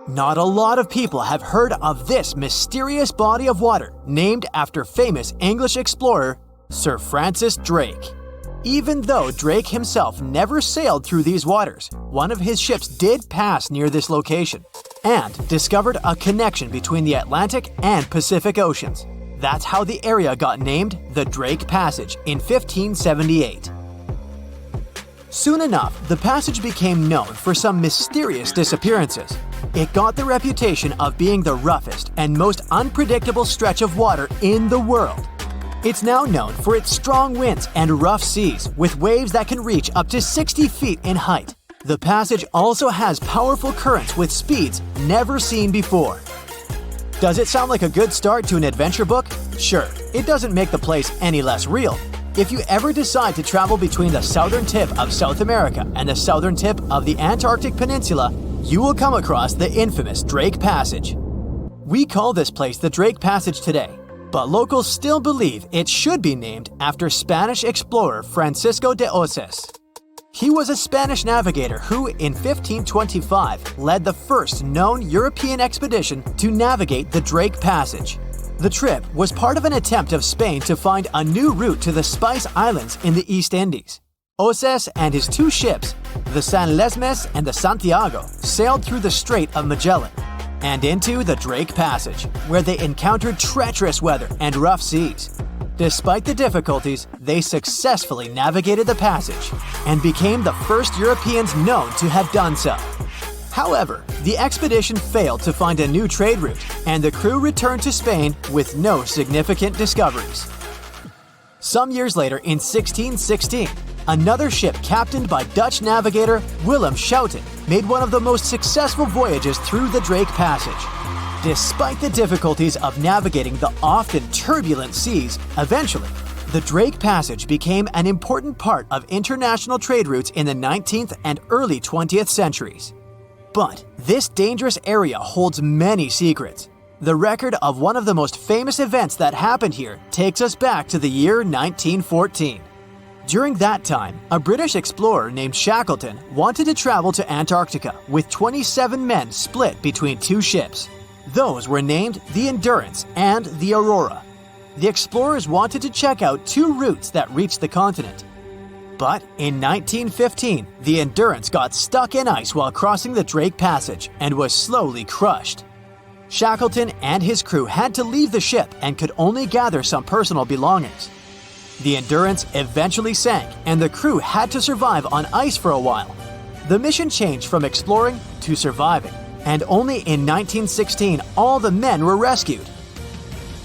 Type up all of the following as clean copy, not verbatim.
Not a lot of people have heard of this mysterious body of water named after famous English explorer Sir Francis Drake. Even though Drake himself never sailed through these waters, one of his ships did pass near this location and discovered a connection between the Atlantic and Pacific Oceans. That's how the area got named the Drake Passage in 1578. Soon enough, the passage became known for some mysterious disappearances. It got the reputation of being the roughest and most unpredictable stretch of water in the world. It's now known for its strong winds and rough seas, with waves that can reach up to 60 feet in height. The passage also has powerful currents with speeds never seen before. Does it sound like a good start to an adventure book? Sure, it doesn't make the place any less real. If you ever decide to travel between the southern tip of South America and the southern tip of the Antarctic Peninsula, you will come across the infamous Drake Passage. We call this place the Drake Passage today, but locals still believe it should be named after Spanish explorer Francisco de Oasis. He was a Spanish navigator who, in 1525, led the first known European expedition to navigate the Drake Passage. The trip was part of an attempt of Spain to find a new route to the Spice Islands in the East Indies. Oasis and his two ships, the San Lesmes and the Santiago, sailed through the Strait of Magellan and into the Drake Passage, where they encountered treacherous weather and rough seas. Despite the difficulties, they successfully navigated the passage and became the first Europeans known to have done so. However, the expedition failed to find a new trade route, and the crew returned to Spain with no significant discoveries. Some years later, in 1616, another ship captained by Dutch navigator Willem Schouten made one of the most successful voyages through the Drake Passage. Despite the difficulties of navigating the often turbulent seas, eventually, the Drake Passage became an important part of international trade routes in the 19th and early 20th centuries. But this dangerous area holds many secrets. The record of one of the most famous events that happened here takes us back to the year 1914. During that time, a British explorer named Shackleton wanted to travel to Antarctica with 27 men split between two ships. Those were named the Endurance and the Aurora. The explorers wanted to check out two routes that reached the continent. But in 1915, the Endurance got stuck in ice while crossing the Drake Passage and was slowly crushed. Shackleton and his crew had to leave the ship and could only gather some personal belongings. The Endurance eventually sank, and the crew had to survive on ice for a while. The mission changed from exploring to surviving, and only in 1916 all the men were rescued.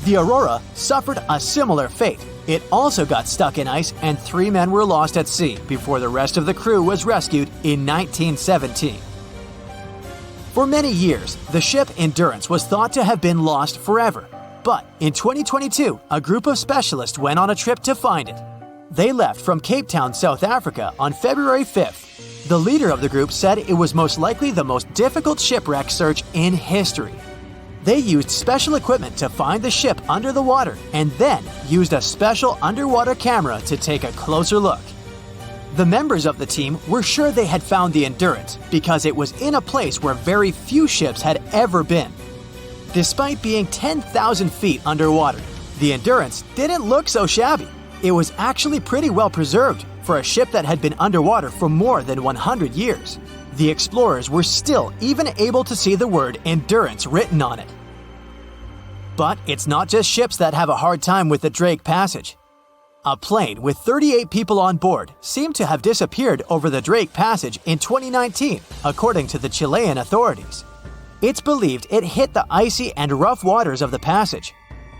The Aurora suffered a similar fate. It also got stuck in ice, and 3 men were lost at sea before the rest of the crew was rescued in 1917. For many years, the ship Endurance was thought to have been lost forever. But in 2022, a group of specialists went on a trip to find it. They left from Cape Town, South Africa on February 5th. The leader of the group said it was most likely the most difficult shipwreck search in history. They used special equipment to find the ship under the water and then used a special underwater camera to take a closer look. The members of the team were sure they had found the Endurance because it was in a place where very few ships had ever been. Despite being 10,000 feet underwater, the Endurance didn't look so shabby. It was actually pretty well preserved for a ship that had been underwater for more than 100 years. The explorers were still even able to see the word Endurance written on it. But it's not just ships that have a hard time with the Drake Passage. A plane with 38 people on board seemed to have disappeared over the Drake Passage in 2019, according to the Chilean authorities. It's believed it hit the icy and rough waters of the passage.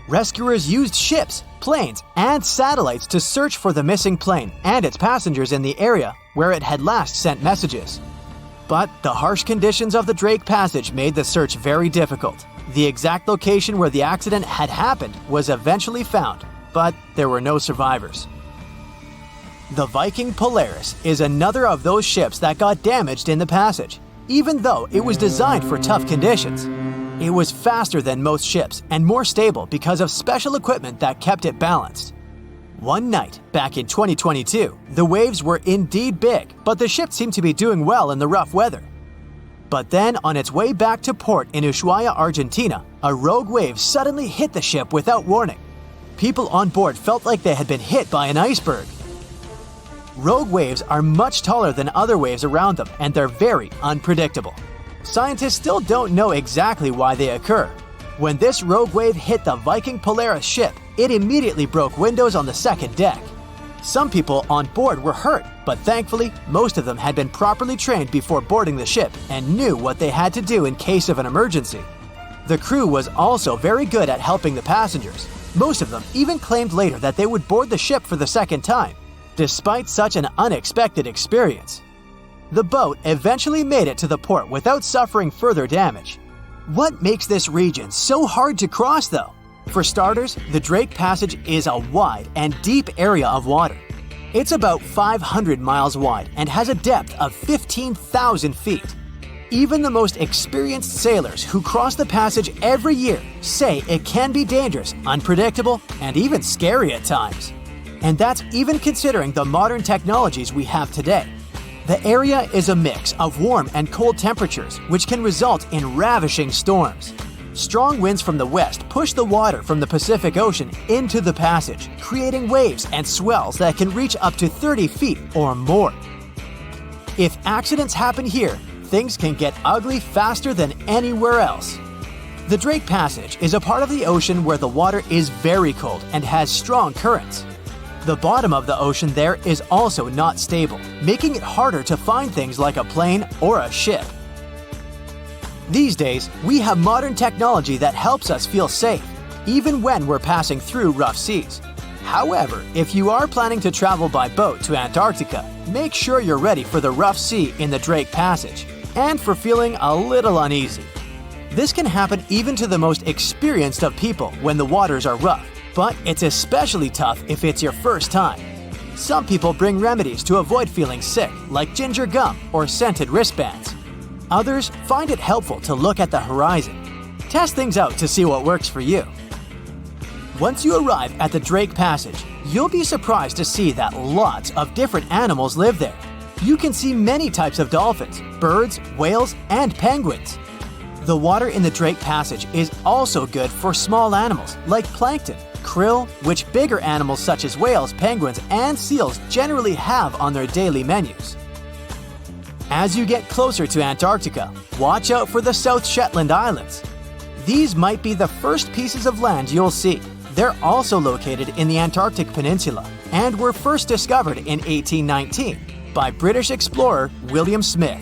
Rescuers used ships, planes, and satellites to search for the missing plane and its passengers in the area where it had last sent messages. But the harsh conditions of the Drake Passage made the search very difficult. The exact location where the accident had happened was eventually found, but there were no survivors. The Viking Polaris is another of those ships that got damaged in the passage, even though it was designed for tough conditions. It was faster than most ships and more stable because of special equipment that kept it balanced. One night, back in 2022, the waves were indeed big, but the ship seemed to be doing well in the rough weather. But then, on its way back to port in Ushuaia, Argentina, a rogue wave suddenly hit the ship without warning. People on board felt like they had been hit by an iceberg. Rogue waves are much taller than other waves around them, and they're very unpredictable. Scientists still don't know exactly why they occur. When this rogue wave hit the Viking Polaris ship, it immediately broke windows on the second deck. Some people on board were hurt, but thankfully, most of them had been properly trained before boarding the ship and knew what they had to do in case of an emergency. The crew was also very good at helping the passengers. Most of them even claimed later that they would board the ship for the second time, despite such an unexpected experience. The boat eventually made it to the port without suffering further damage. What makes this region so hard to cross, though? For starters, the Drake Passage is a wide and deep area of water. It's about 500 miles wide and has a depth of 15,000 feet. Even the most experienced sailors who cross the passage every year say it can be dangerous, unpredictable, and even scary at times. And that's even considering the modern technologies we have today. The area is a mix of warm and cold temperatures, which can result in ravishing storms. Strong winds from the west push the water from the Pacific Ocean into the passage, creating waves and swells that can reach up to 30 feet or more. If accidents happen here, things can get ugly faster than anywhere else. The Drake Passage is a part of the ocean where the water is very cold and has strong currents. The bottom of the ocean there is also not stable, making it harder to find things like a plane or a ship. These days, we have modern technology that helps us feel safe, even when we're passing through rough seas. However, if you are planning to travel by boat to Antarctica, make sure you're ready for the rough sea in the Drake Passage, and for feeling a little uneasy. This can happen even to the most experienced of people when the waters are rough, but it's especially tough if it's your first time. Some people bring remedies to avoid feeling sick, like ginger gum or scented wristbands. Others find it helpful to look at the horizon. Test things out to see what works for you. Once you arrive at the Drake Passage, you'll be surprised to see that lots of different animals live there. You can see many types of dolphins, birds, whales, and penguins. The water in the Drake Passage is also good for small animals like plankton, krill, which bigger animals such as whales, penguins, and seals generally have on their daily menus. As you get closer to Antarctica, watch out for the South Shetland Islands. These might be the first pieces of land you'll see. They're also located in the Antarctic Peninsula and were first discovered in 1819 by British explorer William Smith.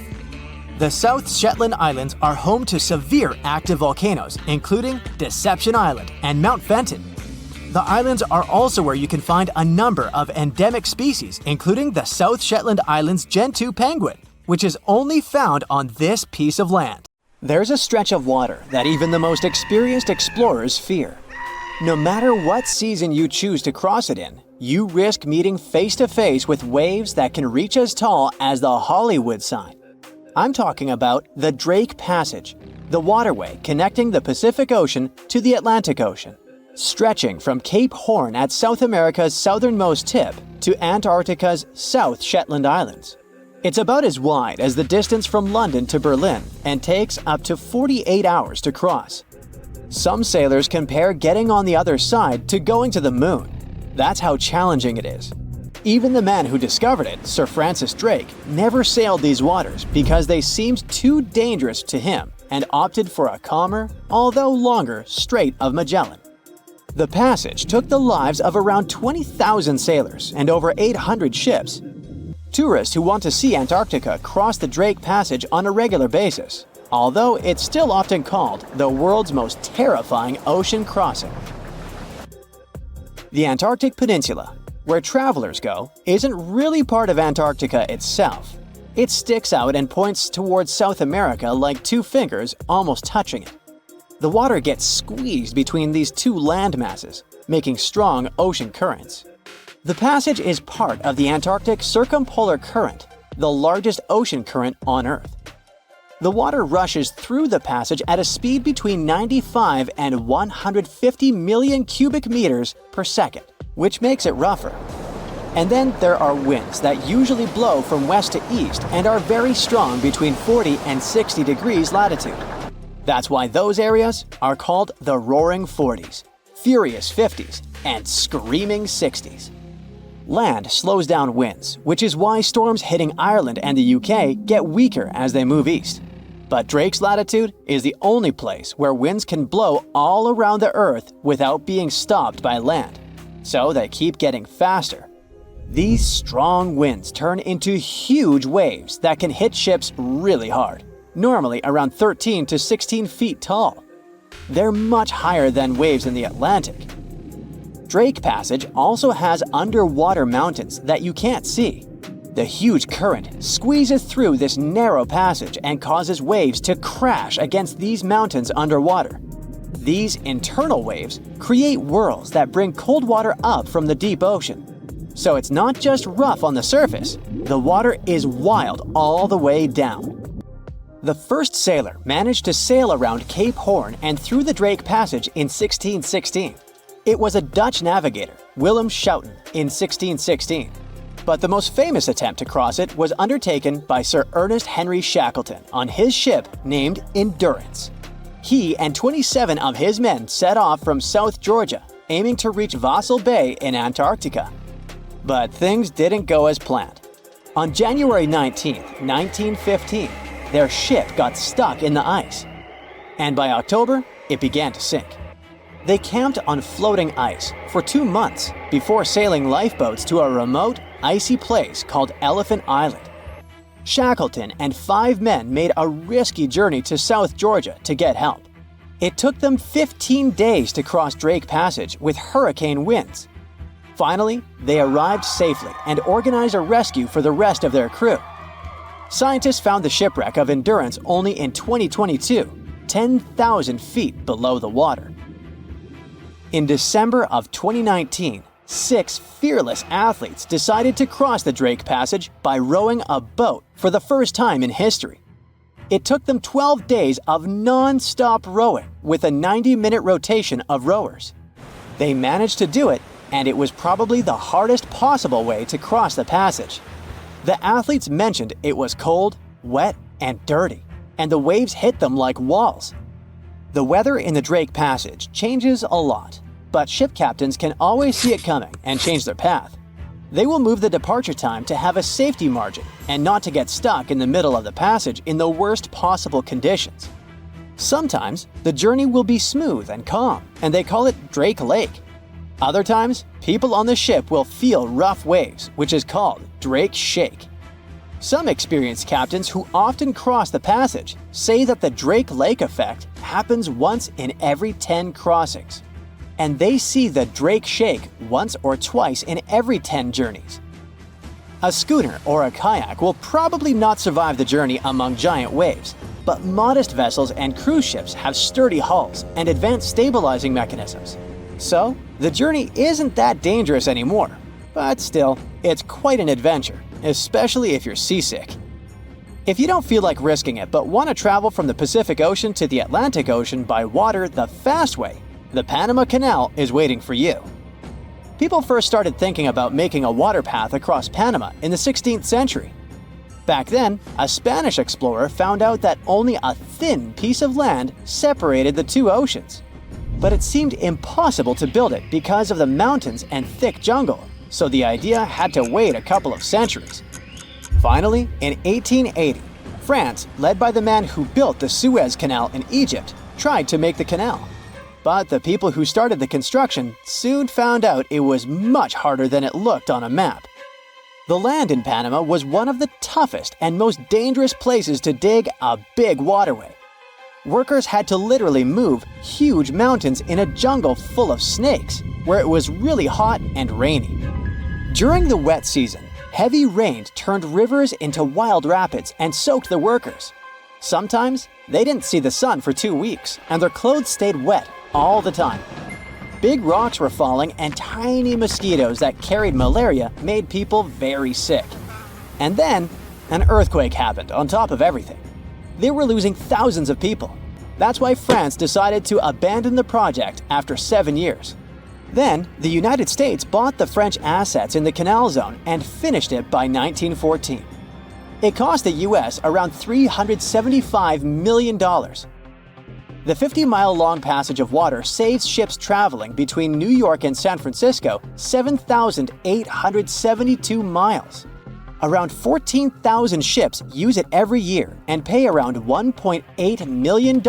The South Shetland Islands are home to severe active volcanoes, including Deception Island and Mount Fenton. The islands are also where you can find a number of endemic species, including the South Shetland Islands Gentoo penguin, which is only found on this piece of land. There's a stretch of water that even the most experienced explorers fear. No matter what season you choose to cross it in, you risk meeting face-to-face with waves that can reach as tall as the Hollywood sign. I'm talking about the Drake Passage, the waterway connecting the Pacific Ocean to the Atlantic Ocean, stretching from Cape Horn at South America's southernmost tip to Antarctica's South Shetland Islands. It's about as wide as the distance from London to Berlin and takes up to 48 hours to cross. Some sailors compare getting on the other side to going to the moon. That's how challenging it is. Even the man who discovered it, Sir Francis Drake, never sailed these waters because they seemed too dangerous to him and opted for a calmer, although longer, Strait of Magellan. The passage took the lives of around 20,000 sailors and over 800 ships. Tourists who want to see Antarctica cross the Drake Passage on a regular basis, although it's still often called the world's most terrifying ocean crossing. The Antarctic Peninsula, where travelers go, isn't really part of Antarctica itself. It sticks out and points towards South America like two fingers almost touching it. The water gets squeezed between these two land masses, making strong ocean currents. The passage is part of the Antarctic Circumpolar Current, the largest ocean current on Earth. The water rushes through the passage at a speed between 95 and 150 million cubic meters per second, which makes it rougher. And then there are winds that usually blow from west to east and are very strong between 40 and 60 degrees latitude. That's why those areas are called the Roaring 40s, Furious 50s, and Screaming 60s. Land slows down winds, which is why storms hitting Ireland and the UK get weaker as they move east. But Drake's latitude is the only place where winds can blow all around the Earth without being stopped by land. So they keep getting faster. These strong winds turn into huge waves that can hit ships really hard, normally around 13 to 16 feet tall. They're much higher than waves in the Atlantic. Drake Passage also has underwater mountains that you can't see. The huge current squeezes through this narrow passage and causes waves to crash against these mountains underwater. These internal waves create whirls that bring cold water up from the deep ocean. So it's not just rough on the surface, the water is wild all the way down. The first sailor managed to sail around Cape Horn and through the Drake Passage in 1616. It was a Dutch navigator, Willem Schouten, in 1616. But the most famous attempt to cross it was undertaken by Sir Ernest Henry Shackleton on his ship named Endurance. He and 27 of his men set off from South Georgia, aiming to reach Vassal Bay in Antarctica. But things didn't go as planned. On January 19, 1915, their ship got stuck in the ice. And by October, it began to sink. They camped on floating ice for 2 months before sailing lifeboats to a remote, icy place called Elephant Island. Shackleton and 5 men made a risky journey to South Georgia to get help. It took them 15 days to cross Drake Passage with hurricane winds. Finally, they arrived safely and organized a rescue for the rest of their crew. Scientists found the shipwreck of Endurance only in 2022, 10,000 feet below the water. In December of 2019, 6 fearless athletes decided to cross the Drake Passage by rowing a boat for the first time in history. It took them 12 days of non-stop rowing with a 90-minute rotation of rowers. They managed to do it, and it was probably the hardest possible way to cross the passage. The athletes mentioned it was cold, wet, and dirty, and the waves hit them like walls. The weather in the Drake Passage changes a lot, but ship captains can always see it coming and change their path. They will move the departure time to have a safety margin and not to get stuck in the middle of the passage in the worst possible conditions. Sometimes, the journey will be smooth and calm, and they call it Drake Lake. Other times, people on the ship will feel rough waves, which is called Drake Shake. Some experienced captains who often cross the passage say that the Drake Lake effect happens once in every 10 crossings. And they see the Drake Shake once or twice in every 10 journeys. A schooner or a kayak will probably not survive the journey among giant waves, but modest vessels and cruise ships have sturdy hulls and advanced stabilizing mechanisms. So, the journey isn't that dangerous anymore, but still, it's quite an adventure, especially if you're seasick. If you don't feel like risking it but want to travel from the Pacific Ocean to the Atlantic Ocean by water the fast way, the Panama Canal is waiting for you. People first started thinking about making a water path across Panama in the 16th century. Back then, a Spanish explorer found out that only a thin piece of land separated the two oceans. But it seemed impossible to build it because of the mountains and thick jungle, so the idea had to wait a couple of centuries. Finally, in 1880, France, led by the man who built the Suez Canal in Egypt, tried to make the canal. But the people who started the construction soon found out it was much harder than it looked on a map. The land in Panama was one of the toughest and most dangerous places to dig a big waterway. Workers had to literally move huge mountains in a jungle full of snakes, where it was really hot and rainy. During the wet season, heavy rain turned rivers into wild rapids and soaked the workers. Sometimes, they didn't see the sun for 2 weeks, and their clothes stayed wet all the time. Big rocks were falling, and tiny mosquitoes that carried malaria made people very sick. And then, an earthquake happened on top of everything. They were losing thousands of people. That's why France decided to abandon the project after 7 years. Then, the United States bought the French assets in the Canal zone and finished it by 1914. It cost the US around $375 million. The 50-mile-long passage of water saves ships traveling between New York and San Francisco 7,872 miles. Around 14,000 ships use it every year and pay around $1.8 million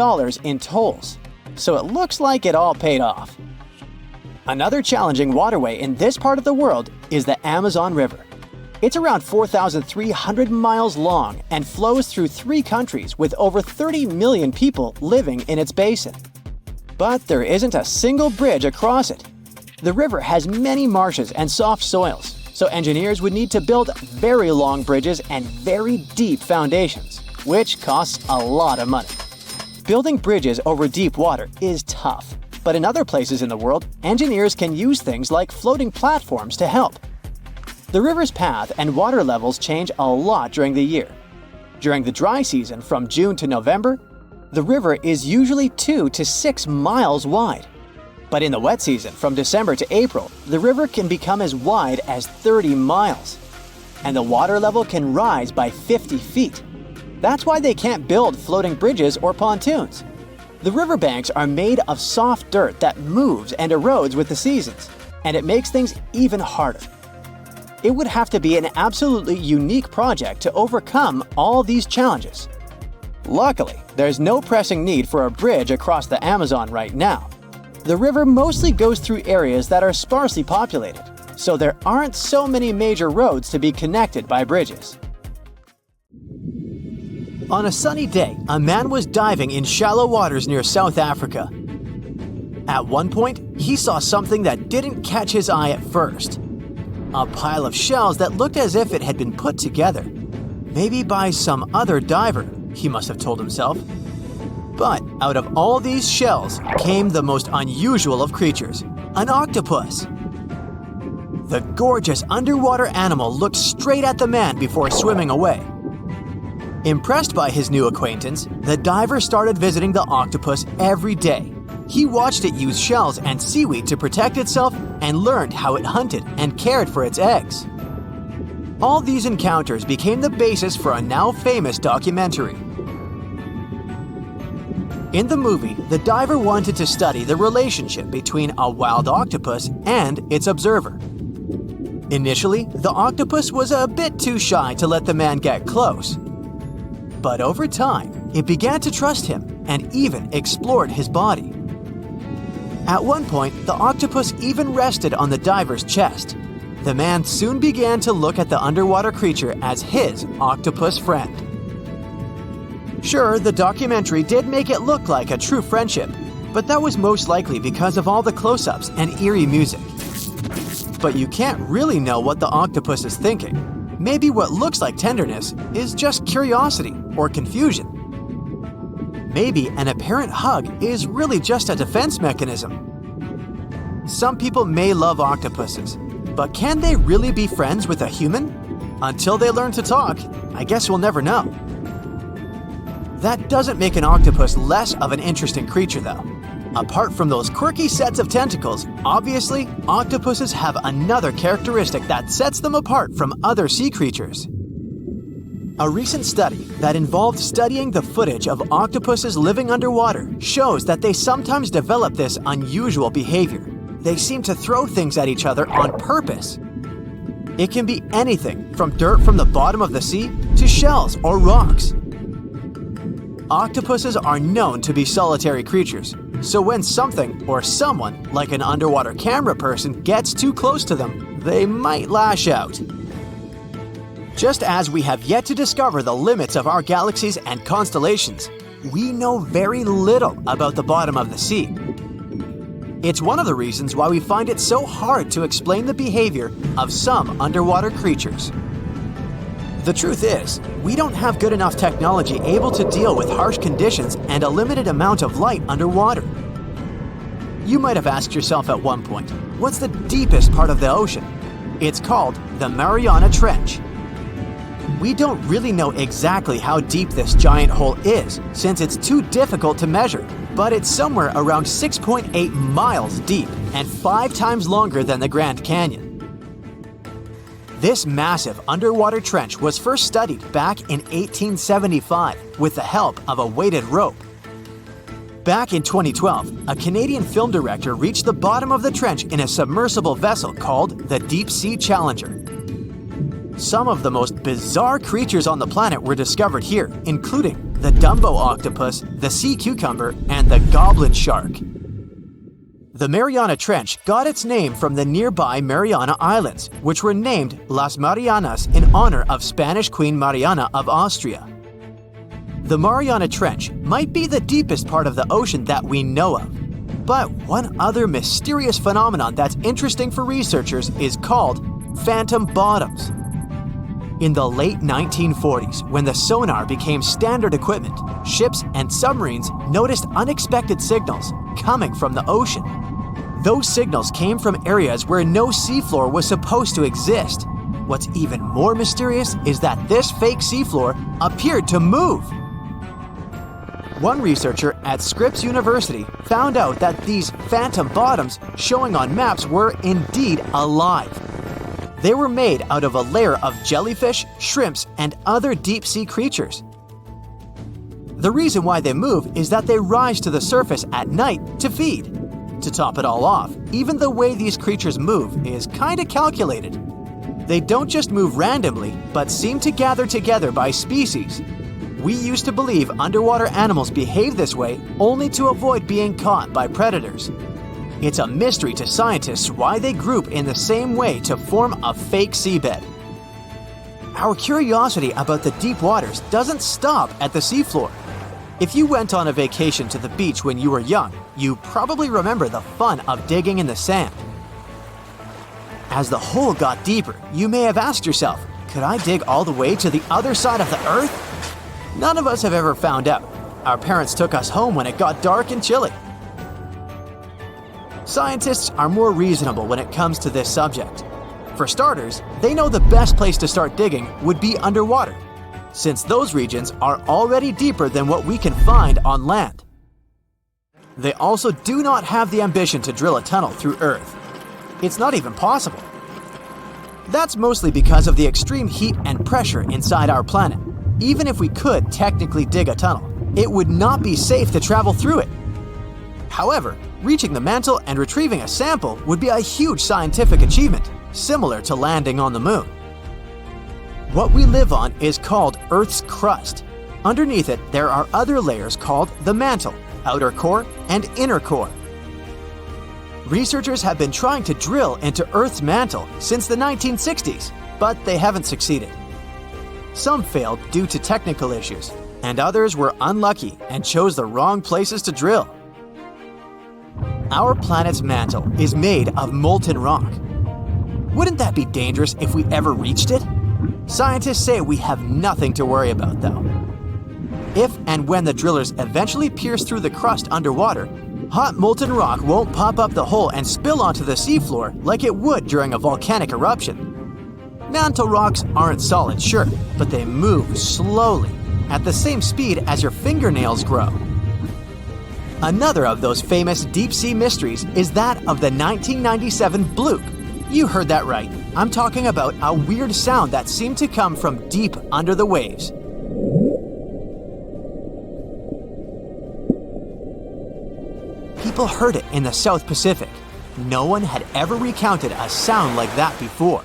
in tolls. So it looks like it all paid off. Another challenging waterway in this part of the world is the Amazon River. It's around 4,300 miles long and flows through 3 countries with over 30 million people living in its basin. But there isn't a single bridge across it. The river has many marshes and soft soils, so engineers would need to build very long bridges and very deep foundations, which costs a lot of money. Building bridges over deep water is tough, but in other places in the world, engineers can use things like floating platforms to help. The river's path and water levels change a lot during the year. During the dry season from June to November, the river is usually 2 to 6 miles wide. But in the wet season from December to April, the river can become as wide as 30 miles. And the water level can rise by 50 feet. That's why they can't build floating bridges or pontoons. The riverbanks are made of soft dirt that moves and erodes with the seasons, and it makes things even harder. It would have to be an absolutely unique project to overcome all these challenges. Luckily, there's no pressing need for a bridge across the Amazon right now. The river mostly goes through areas that are sparsely populated, so there aren't so many major roads to be connected by bridges. On a sunny day, a man was diving in shallow waters near South Africa. At one point, he saw something that didn't catch his eye at first. A pile of shells that looked as if it had been put together. Maybe by some other diver, he must have told himself. But out of all these shells came the most unusual of creatures, an octopus. The gorgeous underwater animal looked straight at the man before swimming away. Impressed by his new acquaintance, the diver started visiting the octopus every day. He watched it use shells and seaweed to protect itself and learned how it hunted and cared for its eggs. All these encounters became the basis for a now famous documentary. In the movie, the diver wanted to study the relationship between a wild octopus and its observer. Initially, the octopus was a bit too shy to let the man get close. But over time, it began to trust him and even explored his body. At one point, the octopus even rested on the diver's chest. The man soon began to look at the underwater creature as his octopus friend. Sure, the documentary did make it look like a true friendship, but that was most likely because of all the close-ups and eerie music. But you can't really know what the octopus is thinking. Maybe what looks like tenderness is just curiosity or confusion. Maybe an apparent hug is really just a defense mechanism. Some people may love octopuses, but can they really be friends with a human? Until they learn to talk, I guess we'll never know. That doesn't make an octopus less of an interesting creature, though. Apart from those quirky sets of tentacles, obviously, octopuses have another characteristic that sets them apart from other sea creatures. A recent study that involved studying the footage of octopuses living underwater shows that they sometimes develop this unusual behavior. They seem to throw things at each other on purpose. It can be anything from dirt from the bottom of the sea to shells or rocks. Octopuses are known to be solitary creatures, so when something or someone, like an underwater camera person, gets too close to them, they might lash out. Just as we have yet to discover the limits of our galaxies and constellations, we know very little about the bottom of the sea. It's one of the reasons why we find it so hard to explain the behavior of some underwater creatures. The truth is, we don't have good enough technology able to deal with harsh conditions and a limited amount of light underwater. You might have asked yourself at one point, what's the deepest part of the ocean? It's called the Mariana Trench. We don't really know exactly how deep this giant hole is, since it's too difficult to measure, but it's somewhere around 6.8 miles deep. and 5 times longer than the Grand Canyon. This massive underwater trench was first studied back in 1875 with the help of a weighted rope. Back in 2012, a Canadian film director reached the bottom of the trench in a submersible vessel called the Deep Sea Challenger. Some of the most bizarre creatures on the planet were discovered here, including the Dumbo octopus, the sea cucumber, and the goblin shark. The Mariana Trench got its name from the nearby Mariana Islands, which were named Las Marianas in honor of Spanish Queen Mariana of Austria. The Mariana Trench might be the deepest part of the ocean that we know of, but one other mysterious phenomenon that's interesting for researchers is called phantom bottoms. In the late 1940s, when the sonar became standard equipment, ships and submarines noticed unexpected signals coming from the ocean. Those signals came from areas where no seafloor was supposed to exist. What's even more mysterious is that this fake seafloor appeared to move. One researcher at Scripps University found out that these phantom bottoms showing on maps were indeed alive. They were made out of a layer of jellyfish, shrimps, and other deep-sea creatures. The reason why they move is that they rise to the surface at night to feed. To top it all off, even the way these creatures move is kinda calculated. They don't just move randomly, but seem to gather together by species. We used to believe underwater animals behave this way only to avoid being caught by predators. It's a mystery to scientists why they group in the same way to form a fake seabed. Our curiosity about the deep waters doesn't stop at the seafloor. If you went on a vacation to the beach when you were young, you probably remember the fun of digging in the sand. As the hole got deeper, you may have asked yourself, could I dig all the way to the other side of the Earth? None of us have ever found out. Our parents took us home when it got dark and chilly. Scientists are more reasonable when it comes to this subject. For starters, they know the best place to start digging would be underwater, since those regions are already deeper than what we can find on land. They also do not have the ambition to drill a tunnel through Earth. It's not even possible. That's mostly because of the extreme heat and pressure inside our planet. Even if we could technically dig a tunnel, it would not be safe to travel through it. However, reaching the mantle and retrieving a sample would be a huge scientific achievement, similar to landing on the moon. What we live on is called Earth's crust. Underneath it, there are other layers called the mantle, outer core, and inner core. Researchers have been trying to drill into Earth's mantle since the 1960s, but they haven't succeeded. Some failed due to technical issues, and others were unlucky and chose the wrong places to drill. Our planet's mantle is made of molten rock. Wouldn't that be dangerous if we ever reached it? Scientists say we have nothing to worry about, though. If and when the drillers eventually pierce through the crust underwater, hot molten rock won't pop up the hole and spill onto the seafloor like it would during a volcanic eruption. Mantle rocks aren't solid, sure, but they move slowly, at the same speed as your fingernails grow. Another of those famous deep-sea mysteries is that of the 1997 bloop. You heard that right. I'm talking about a weird sound that seemed to come from deep under the waves. People heard it in the South Pacific. No one had ever recounted a sound like that before.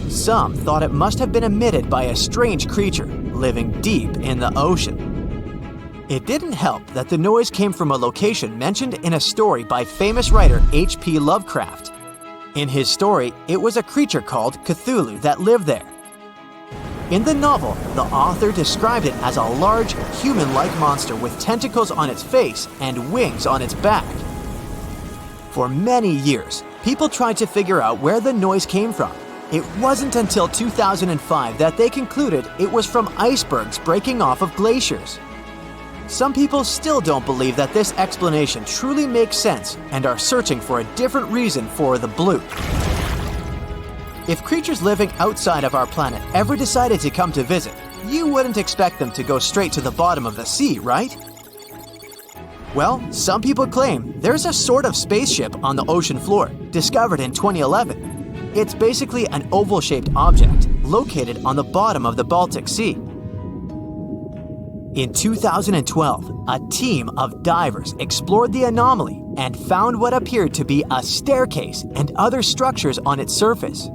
Some thought it must have been emitted by a strange creature living deep in the ocean. It didn't help that the noise came from a location mentioned in a story by famous writer H.P. Lovecraft. In his story, it was a creature called Cthulhu that lived there. In the novel, the author described it as a large, human-like monster with tentacles on its face and wings on its back. For many years, people tried to figure out where the noise came from. It wasn't until 2005 that they concluded it was from icebergs breaking off of glaciers. Some people still don't believe that this explanation truly makes sense and are searching for a different reason for the bloop. If creatures living outside of our planet ever decided to come to visit, you wouldn't expect them to go straight to the bottom of the sea, right? Well, some people claim there's a sort of spaceship on the ocean floor, discovered in 2011. It's basically an oval-shaped object located on the bottom of the Baltic Sea. In 2012, a team of divers explored the anomaly and found what appeared to be a staircase and other structures on its surface.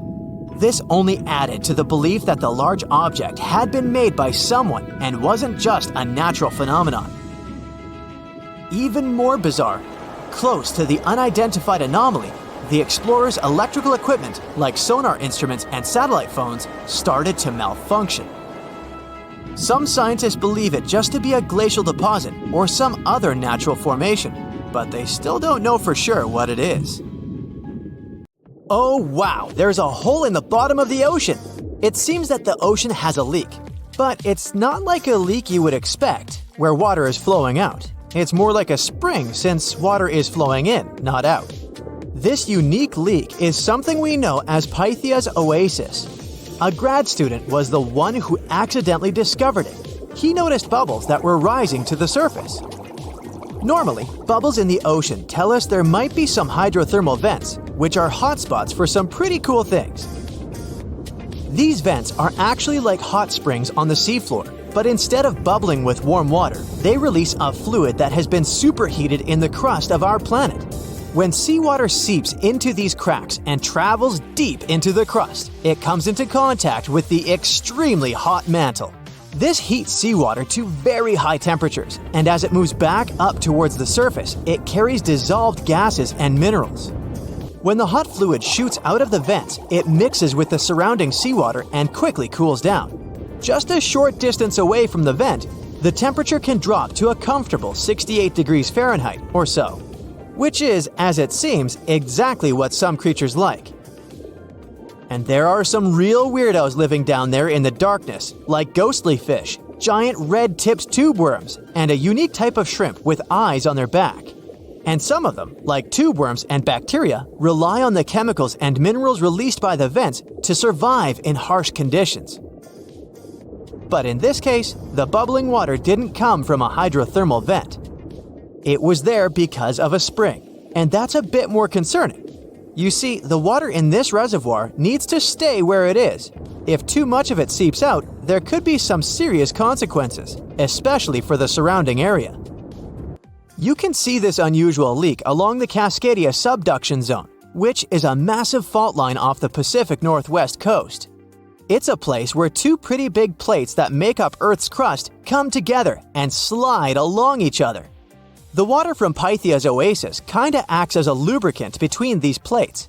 This only added to the belief that the large object had been made by someone and wasn't just a natural phenomenon. Even more bizarre, close to the unidentified anomaly, the explorers' electrical equipment, like sonar instruments and satellite phones, started to malfunction. Some scientists believe it just to be a glacial deposit or some other natural formation, but they still don't know for sure what it is. Oh wow, there's a hole in the bottom of the ocean! It seems that the ocean has a leak, but it's not like a leak you would expect, where water is flowing out. It's more like a spring since water is flowing in, not out. This unique leak is something we know as Pythia's Oasis. A grad student was the one who accidentally discovered it. He noticed bubbles that were rising to the surface. Normally, bubbles in the ocean tell us there might be some hydrothermal vents, which are hotspots for some pretty cool things. These vents are actually like hot springs on the seafloor, but instead of bubbling with warm water, they release a fluid that has been superheated in the crust of our planet. When seawater seeps into these cracks and travels deep into the crust, it comes into contact with the extremely hot mantle. This heats seawater to very high temperatures, and as it moves back up towards the surface, it carries dissolved gases and minerals. When the hot fluid shoots out of the vents, it mixes with the surrounding seawater and quickly cools down. Just a short distance away from the vent, the temperature can drop to a comfortable 68 degrees Fahrenheit or so, which is, as it seems, exactly what some creatures like. And there are some real weirdos living down there in the darkness, like ghostly fish, giant red-tipped tube worms, and a unique type of shrimp with eyes on their back. And some of them, like tube worms and bacteria, rely on the chemicals and minerals released by the vents to survive in harsh conditions. But in this case, the bubbling water didn't come from a hydrothermal vent. It was there because of a spring, and that's a bit more concerning. You see, the water in this reservoir needs to stay where it is. If too much of it seeps out, there could be some serious consequences, especially for the surrounding area. You can see this unusual leak along the Cascadia subduction zone, which is a massive fault line off the Pacific Northwest coast. It's a place where two pretty big plates that make up Earth's crust come together and slide along each other. The water from Pythia's Oasis kinda acts as a lubricant between these plates.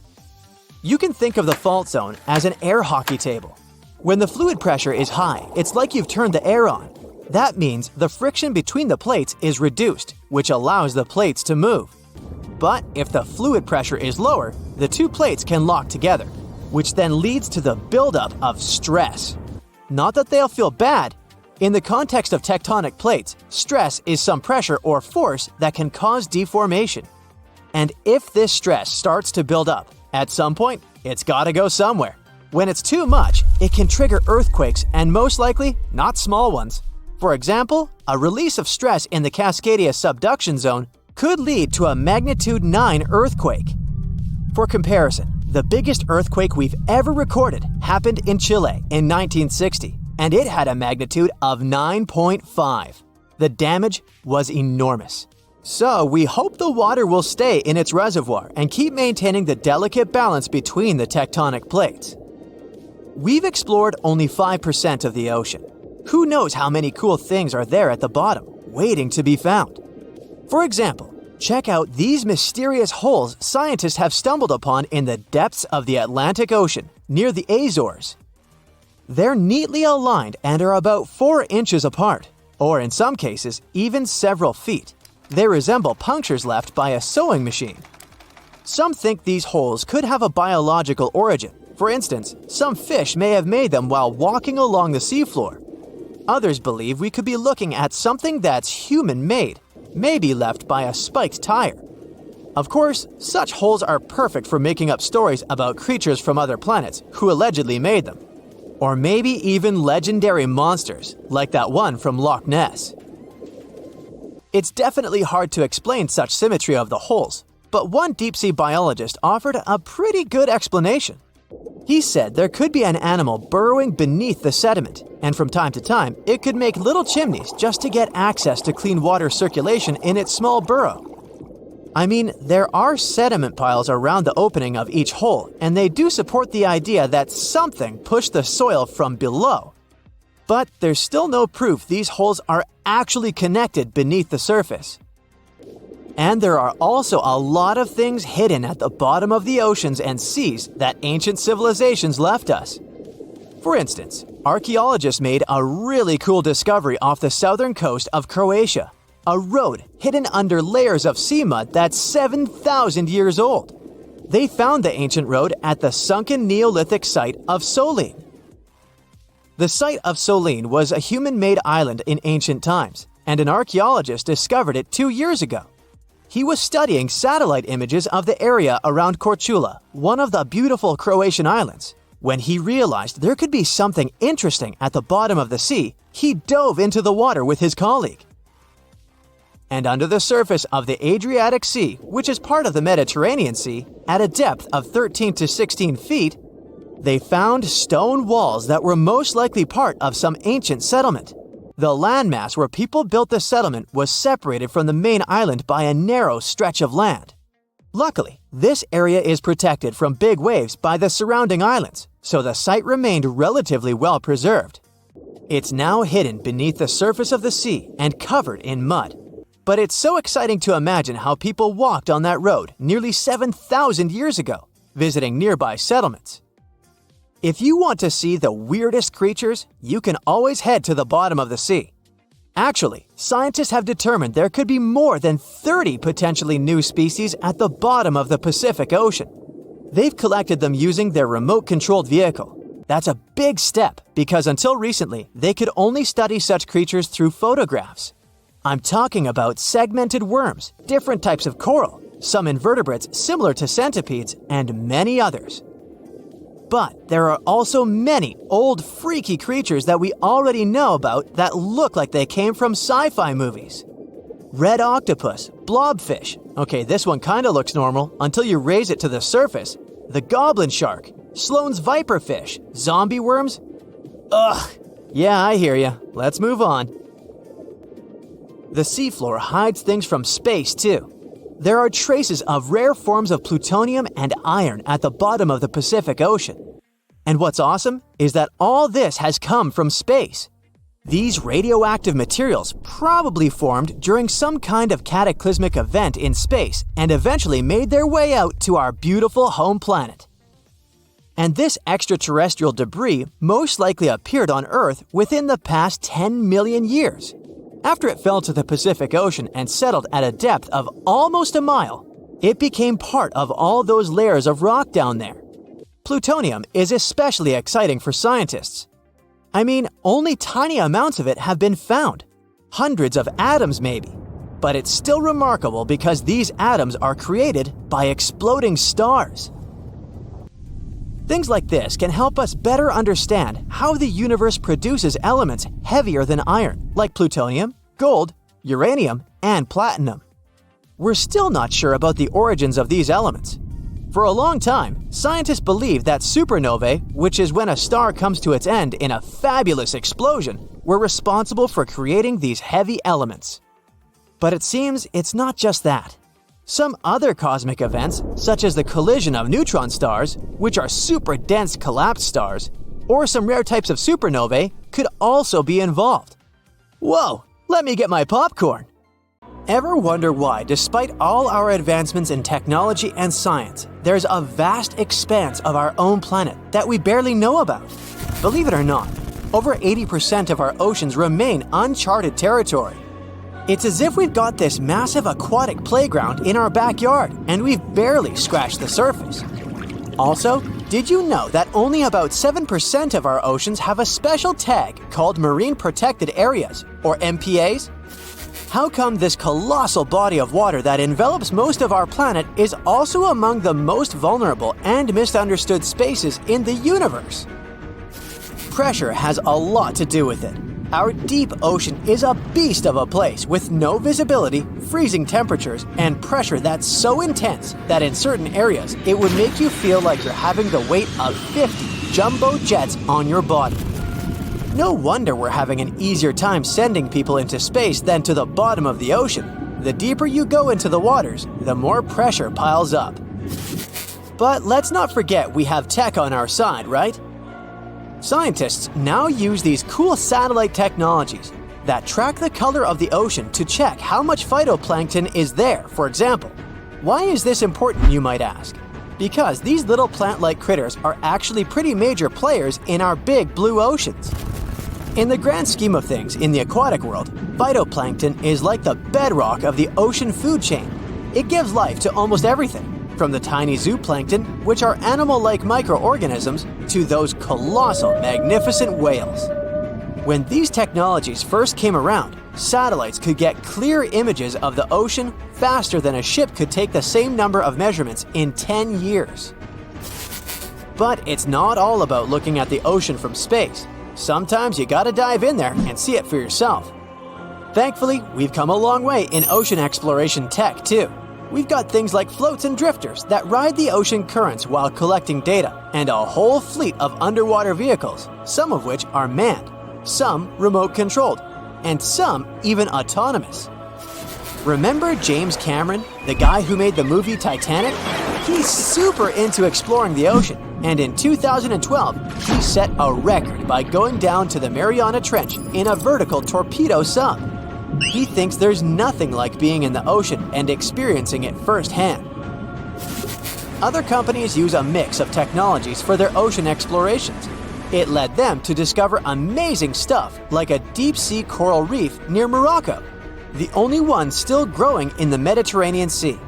You can think of the fault zone as an air hockey table. When the fluid pressure is high, it's like you've turned the air on. That means the friction between the plates is reduced, which allows the plates to move. But if the fluid pressure is lower, the two plates can lock together, which then leads to the buildup of stress. Not that they'll feel bad. In the context of tectonic plates, stress is some pressure or force that can cause deformation. And if this stress starts to build up, at some point, it's gotta go somewhere. When it's too much, it can trigger earthquakes and most likely, not small ones. For example, a release of stress in the Cascadia subduction zone could lead to a magnitude 9 earthquake. For comparison, the biggest earthquake we've ever recorded happened in Chile in 1960, and it had a magnitude of 9.5. The damage was enormous. So we hope the water will stay in its reservoir and keep maintaining the delicate balance between the tectonic plates. We've explored only 5% of the ocean. Who knows how many cool things are there at the bottom, waiting to be found? For example, check out these mysterious holes scientists have stumbled upon in the depths of the Atlantic Ocean, near the Azores. They're neatly aligned and are about 4 inches apart, or in some cases, even several feet. They resemble punctures left by a sewing machine. Some think these holes could have a biological origin. For instance, some fish may have made them while walking along the seafloor. Others believe we could be looking at something that's human-made, maybe left by a spiked tire. Of course, such holes are perfect for making up stories about creatures from other planets who allegedly made them. Or maybe even legendary monsters, like that one from Loch Ness. It's definitely hard to explain such symmetry of the holes, but one deep-sea biologist offered a pretty good explanation. He said there could be an animal burrowing beneath the sediment, and from time to time, it could make little chimneys just to get access to clean water circulation in its small burrow. I mean, there are sediment piles around the opening of each hole, and they do support the idea that something pushed the soil from below. But there's still no proof these holes are actually connected beneath the surface. And there are also a lot of things hidden at the bottom of the oceans and seas that ancient civilizations left us. For instance, archaeologists made a really cool discovery off the southern coast of Croatia, a road hidden under layers of sea mud that's 7,000 years old. They found the ancient road at the sunken Neolithic site of Solin. The site of Solin was a human-made island in ancient times, and an archaeologist discovered it 2 years ago. He was studying satellite images of the area around Korčula, one of the beautiful Croatian islands. When he realized there could be something interesting at the bottom of the sea, he dove into the water with his colleague. And under the surface of the Adriatic Sea, which is part of the Mediterranean Sea, at a depth of 13 to 16 feet, they found stone walls that were most likely part of some ancient settlement. The landmass where people built the settlement was separated from the main island by a narrow stretch of land. Luckily, this area is protected from big waves by the surrounding islands, so the site remained relatively well preserved. It's now hidden beneath the surface of the sea and covered in mud. But it's so exciting to imagine how people walked on that road nearly 7,000 years ago, visiting nearby settlements. If you want to see the weirdest creatures, you can always head to the bottom of the sea. Actually, scientists have determined there could be more than 30 potentially new species at the bottom of the Pacific Ocean. They've collected them using their remote-controlled vehicle. That's a big step because until recently, they could only study such creatures through photographs. I'm talking about segmented worms, different types of coral, some invertebrates similar to centipedes, and many others. But there are also many old freaky creatures that we already know about that look like they came from sci-fi movies. Red octopus, blobfish. Okay, this one kinda looks normal until you raise it to the surface. The goblin shark, Sloane's viperfish, zombie worms. Ugh. Yeah, I hear ya. Let's move on. The seafloor hides things from space too. There are traces of rare forms of plutonium and iron at the bottom of the Pacific Ocean. And what's awesome is that all this has come from space. These radioactive materials probably formed during some kind of cataclysmic event in space and eventually made their way out to our beautiful home planet. And this extraterrestrial debris most likely appeared on Earth within the past 10 million years. After it fell to the Pacific Ocean and settled at a depth of almost a mile, it became part of all those layers of rock down there. Plutonium is especially exciting for scientists. I mean, only tiny amounts of it have been found. Hundreds of atoms maybe. But it's still remarkable because these atoms are created by exploding stars. Things like this can help us better understand how the universe produces elements heavier than iron, like plutonium, gold, uranium, and platinum. We're still not sure about the origins of these elements. For a long time, scientists believed that supernovae, which is when a star comes to its end in a fabulous explosion, were responsible for creating these heavy elements. But it seems it's not just that. Some other cosmic events, such as the collision of neutron stars, which are super dense collapsed stars, or some rare types of supernovae, could also be involved. Whoa, let me get my popcorn! Ever wonder why, despite all our advancements in technology and science, there's a vast expanse of our own planet that we barely know about? Believe it or not, over 80% of our oceans remain uncharted territory. It's as if we've got this massive aquatic playground in our backyard, and we've barely scratched the surface. Also, did you know that only about 7% of our oceans have a special tag called Marine Protected Areas, or MPAs? How come this colossal body of water that envelops most of our planet is also among the most vulnerable and misunderstood spaces in the universe? Pressure has a lot to do with it. Our deep ocean is a beast of a place with no visibility, freezing temperatures, and pressure that's so intense that in certain areas it would make you feel like you're having the weight of 50 jumbo jets on your body. No wonder we're having an easier time sending people into space than to the bottom of the ocean. The deeper you go into the waters, the more pressure piles up. But let's not forget we have tech on our side, right? Scientists now use these cool satellite technologies that track the color of the ocean to check how much phytoplankton is there, for example. Why is this important, you might ask? Because these little plant-like critters are actually pretty major players in our big blue oceans. In the grand scheme of things in the aquatic world, phytoplankton is like the bedrock of the ocean food chain. It gives life to almost everything, from the tiny zooplankton, which are animal-like microorganisms, to those colossal, magnificent whales. When these technologies first came around, satellites could get clear images of the ocean faster than a ship could take the same number of measurements in 10 years. But it's not all about looking at the ocean from space. Sometimes you gotta dive in there and see it for yourself. Thankfully, we've come a long way in ocean exploration tech, too. We've got things like floats and drifters that ride the ocean currents while collecting data, and a whole fleet of underwater vehicles, some of which are manned, some remote-controlled, and some even autonomous. Remember James Cameron, the guy who made the movie Titanic? He's super into exploring the ocean, and in 2012, he set a record by going down to the Mariana Trench in a vertical torpedo sub. He thinks there's nothing like being in the ocean and experiencing it firsthand. Other companies use a mix of technologies for their ocean explorations. It led them to discover amazing stuff like a deep-sea coral reef near Morocco, the only one still growing in the Mediterranean Sea.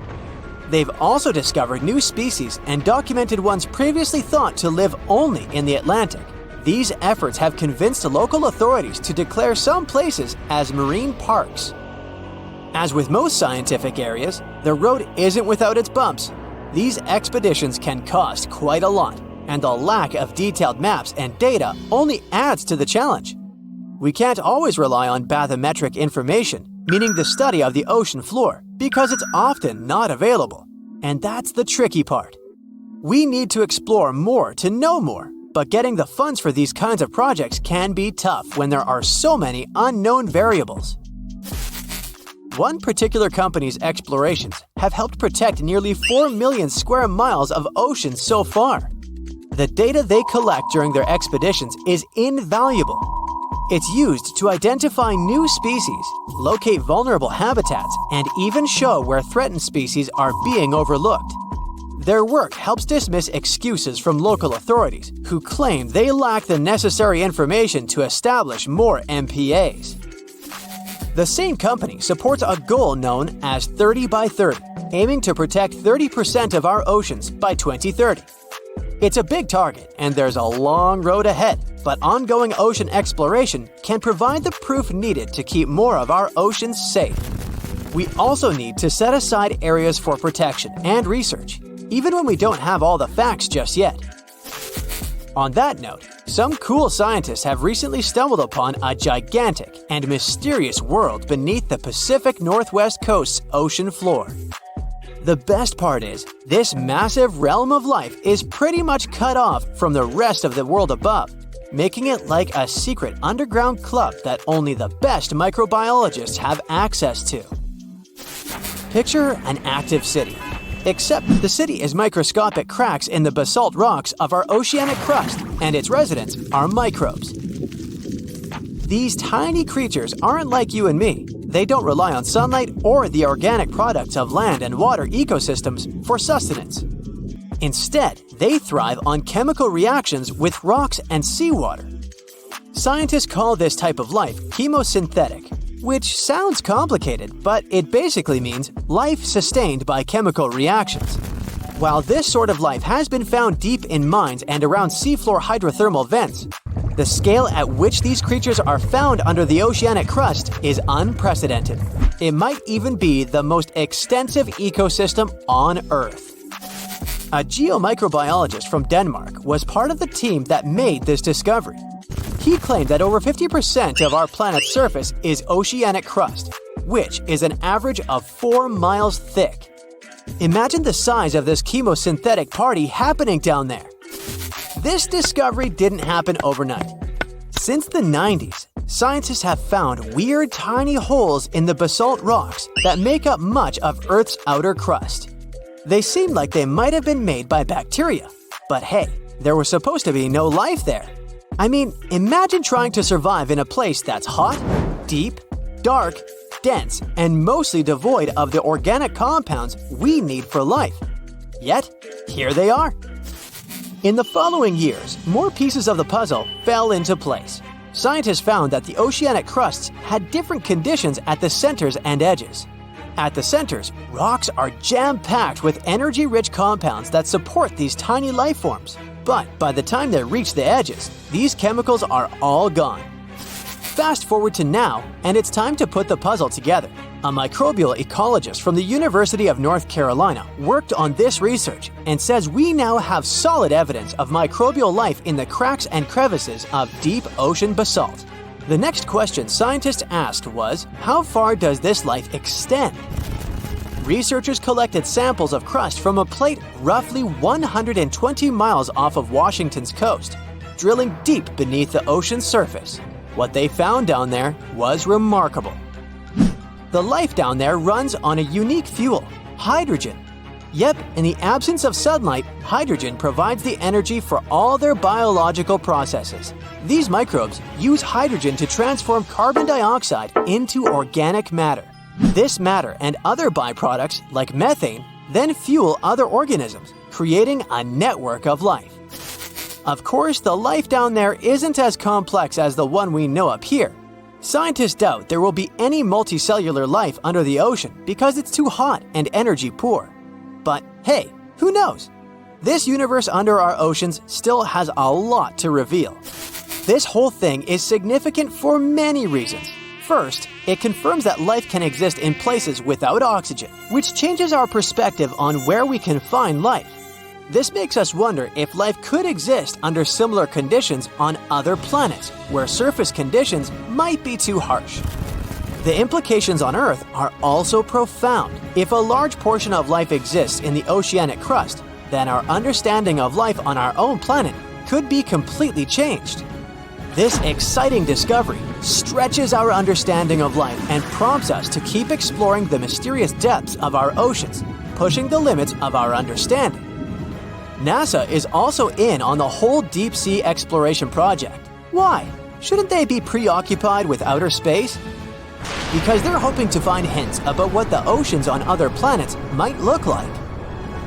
They've also discovered new species and documented ones previously thought to live only in the Atlantic. These efforts have convinced local authorities to declare some places as marine parks. As with most scientific areas, the road isn't without its bumps. These expeditions can cost quite a lot, and the lack of detailed maps and data only adds to the challenge. We can't always rely on bathymetric information, meaning the study of the ocean floor, because it's often not available. And that's the tricky part. We need to explore more to know more. But getting the funds for these kinds of projects can be tough when there are so many unknown variables. One particular company's explorations have helped protect nearly 4 million square miles of ocean so far. The data they collect during their expeditions is invaluable. It's used to identify new species, locate vulnerable habitats, and even show where threatened species are being overlooked. Their work helps dismiss excuses from local authorities who claim they lack the necessary information to establish more MPAs. The same company supports a goal known as 30 by 30, aiming to protect 30% of our oceans by 2030. It's a big target, and there's a long road ahead, but ongoing ocean exploration can provide the proof needed to keep more of our oceans safe. We also need to set aside areas for protection and research, even when we don't have all the facts just yet. On that note, some cool scientists have recently stumbled upon a gigantic and mysterious world beneath the Pacific Northwest coast's ocean floor. The best part is, this massive realm of life is pretty much cut off from the rest of the world above, making it like a secret underground club that only the best microbiologists have access to. Picture an active city. Except the city is microscopic cracks in the basalt rocks of our oceanic crust, and its residents are microbes. These tiny creatures aren't like you and me. They don't rely on sunlight or the organic products of land and water ecosystems for sustenance. Instead, they thrive on chemical reactions with rocks and seawater. Scientists call this type of life chemosynthetic, which sounds complicated, but it basically means life sustained by chemical reactions. While this sort of life has been found deep in mines and around seafloor hydrothermal vents, the scale at which these creatures are found under the oceanic crust is unprecedented. It might even be the most extensive ecosystem on Earth. A geomicrobiologist from Denmark was part of the team that made this discovery. He claimed that over 50% of our planet's surface is oceanic crust, which is an average of 4 miles thick. Imagine the size of this chemosynthetic party happening down there. This discovery didn't happen overnight. Since the 90s, scientists have found weird tiny holes in the basalt rocks that make up much of Earth's outer crust. They seem like they might have been made by bacteria. But hey, there was supposed to be no life there. I mean, imagine trying to survive in a place that's hot, deep, dark, dense, and mostly devoid of the organic compounds we need for life. Yet, here they are. In the following years, more pieces of the puzzle fell into place. Scientists found that the oceanic crusts had different conditions at the centers and edges. At the centers, rocks are jam-packed with energy-rich compounds that support these tiny life forms. But by the time they reach the edges, these chemicals are all gone. Fast forward to now, and it's time to put the puzzle together. A microbial ecologist from the University of North Carolina worked on this research and says we now have solid evidence of microbial life in the cracks and crevices of deep ocean basalt. The next question scientists asked was, how far does this life extend? Researchers collected samples of crust from a plate roughly 120 miles off of Washington's coast, drilling deep beneath the ocean's surface. What they found down there was remarkable. The life down there runs on a unique fuel, hydrogen. Yep, in the absence of sunlight, hydrogen provides the energy for all their biological processes. These microbes use hydrogen to transform carbon dioxide into organic matter. This matter and other byproducts, like methane, then fuel other organisms, creating a network of life. Of course, the life down there isn't as complex as the one we know up here. Scientists doubt there will be any multicellular life under the ocean because it's too hot and energy poor. But hey, who knows? This universe under our oceans still has a lot to reveal. This whole thing is significant for many reasons. First, it confirms that life can exist in places without oxygen, which changes our perspective on where we can find life. This makes us wonder if life could exist under similar conditions on other planets, where surface conditions might be too harsh. The implications on Earth are also profound. If a large portion of life exists in the oceanic crust, then our understanding of life on our own planet could be completely changed. This exciting discovery stretches our understanding of life and prompts us to keep exploring the mysterious depths of our oceans, pushing the limits of our understanding. NASA is also in on the whole deep sea exploration project. Why? Shouldn't they be preoccupied with outer space? Because they're hoping to find hints about what the oceans on other planets might look like.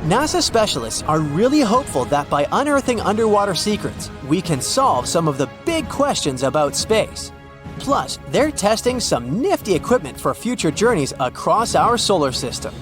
NASA specialists are really hopeful that by unearthing underwater secrets, we can solve some of the big questions about space. Plus, they're testing some nifty equipment for future journeys across our solar system.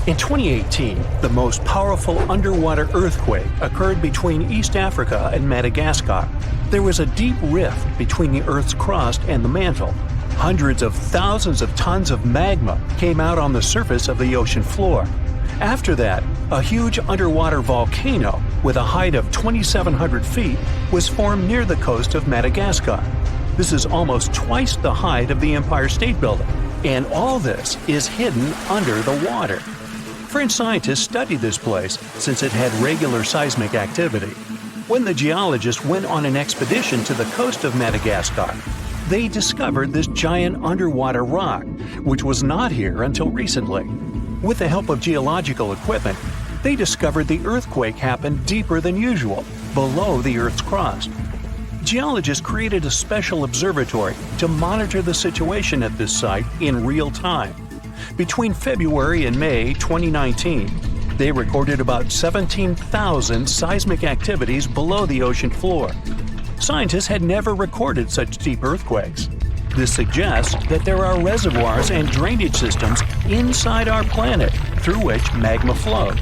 In 2018, the most powerful underwater earthquake occurred between East Africa and Madagascar. There was a deep rift between the Earth's crust and the mantle. Hundreds of thousands of tons of magma came out on the surface of the ocean floor. After that, a huge underwater volcano with a height of 2,700 feet was formed near the coast of Madagascar. This is almost twice the height of the Empire State Building, and all this is hidden under the water. French scientists studied this place since it had regular seismic activity. When the geologists went on an expedition to the coast of Madagascar, they discovered this giant underwater rock, which was not here until recently. With the help of geological equipment, they discovered the earthquake happened deeper than usual, below the Earth's crust. Geologists created a special observatory to monitor the situation at this site in real time. Between February and May 2019, they recorded about 17,000 seismic activities below the ocean floor. Scientists had never recorded such deep earthquakes. This suggests that there are reservoirs and drainage systems inside our planet through which magma flows.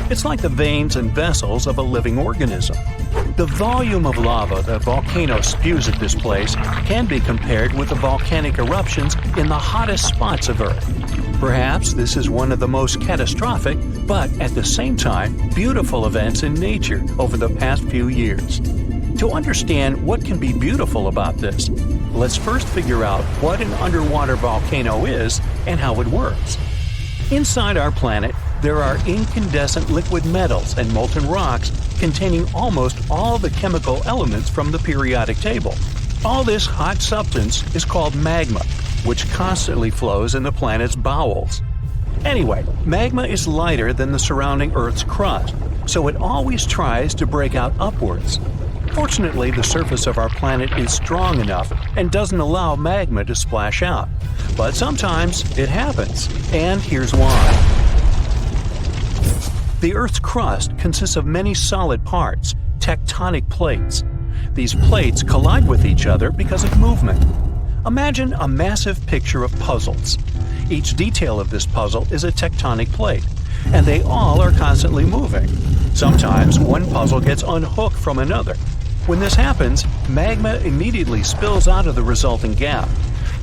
It's like the veins and vessels of a living organism. The volume of lava the volcano spews at this place can be compared with the volcanic eruptions in the hottest spots of Earth. Perhaps this is one of the most catastrophic, but at the same time, beautiful events in nature over the past few years. To understand what can be beautiful about this, let's first figure out what an underwater volcano is and how it works. Inside our planet, there are incandescent liquid metals and molten rocks containing almost all the chemical elements from the periodic table. All this hot substance is called magma, which constantly flows in the planet's bowels. Anyway, magma is lighter than the surrounding Earth's crust, so it always tries to break out upwards. Fortunately, the surface of our planet is strong enough and doesn't allow magma to splash out. But sometimes it happens, and here's why. The Earth's crust consists of many solid parts, tectonic plates. These plates collide with each other because of movement. Imagine a massive picture of puzzles. Each detail of this puzzle is a tectonic plate, and they all are constantly moving. Sometimes one puzzle gets unhooked from another. When this happens, magma immediately spills out of the resulting gap.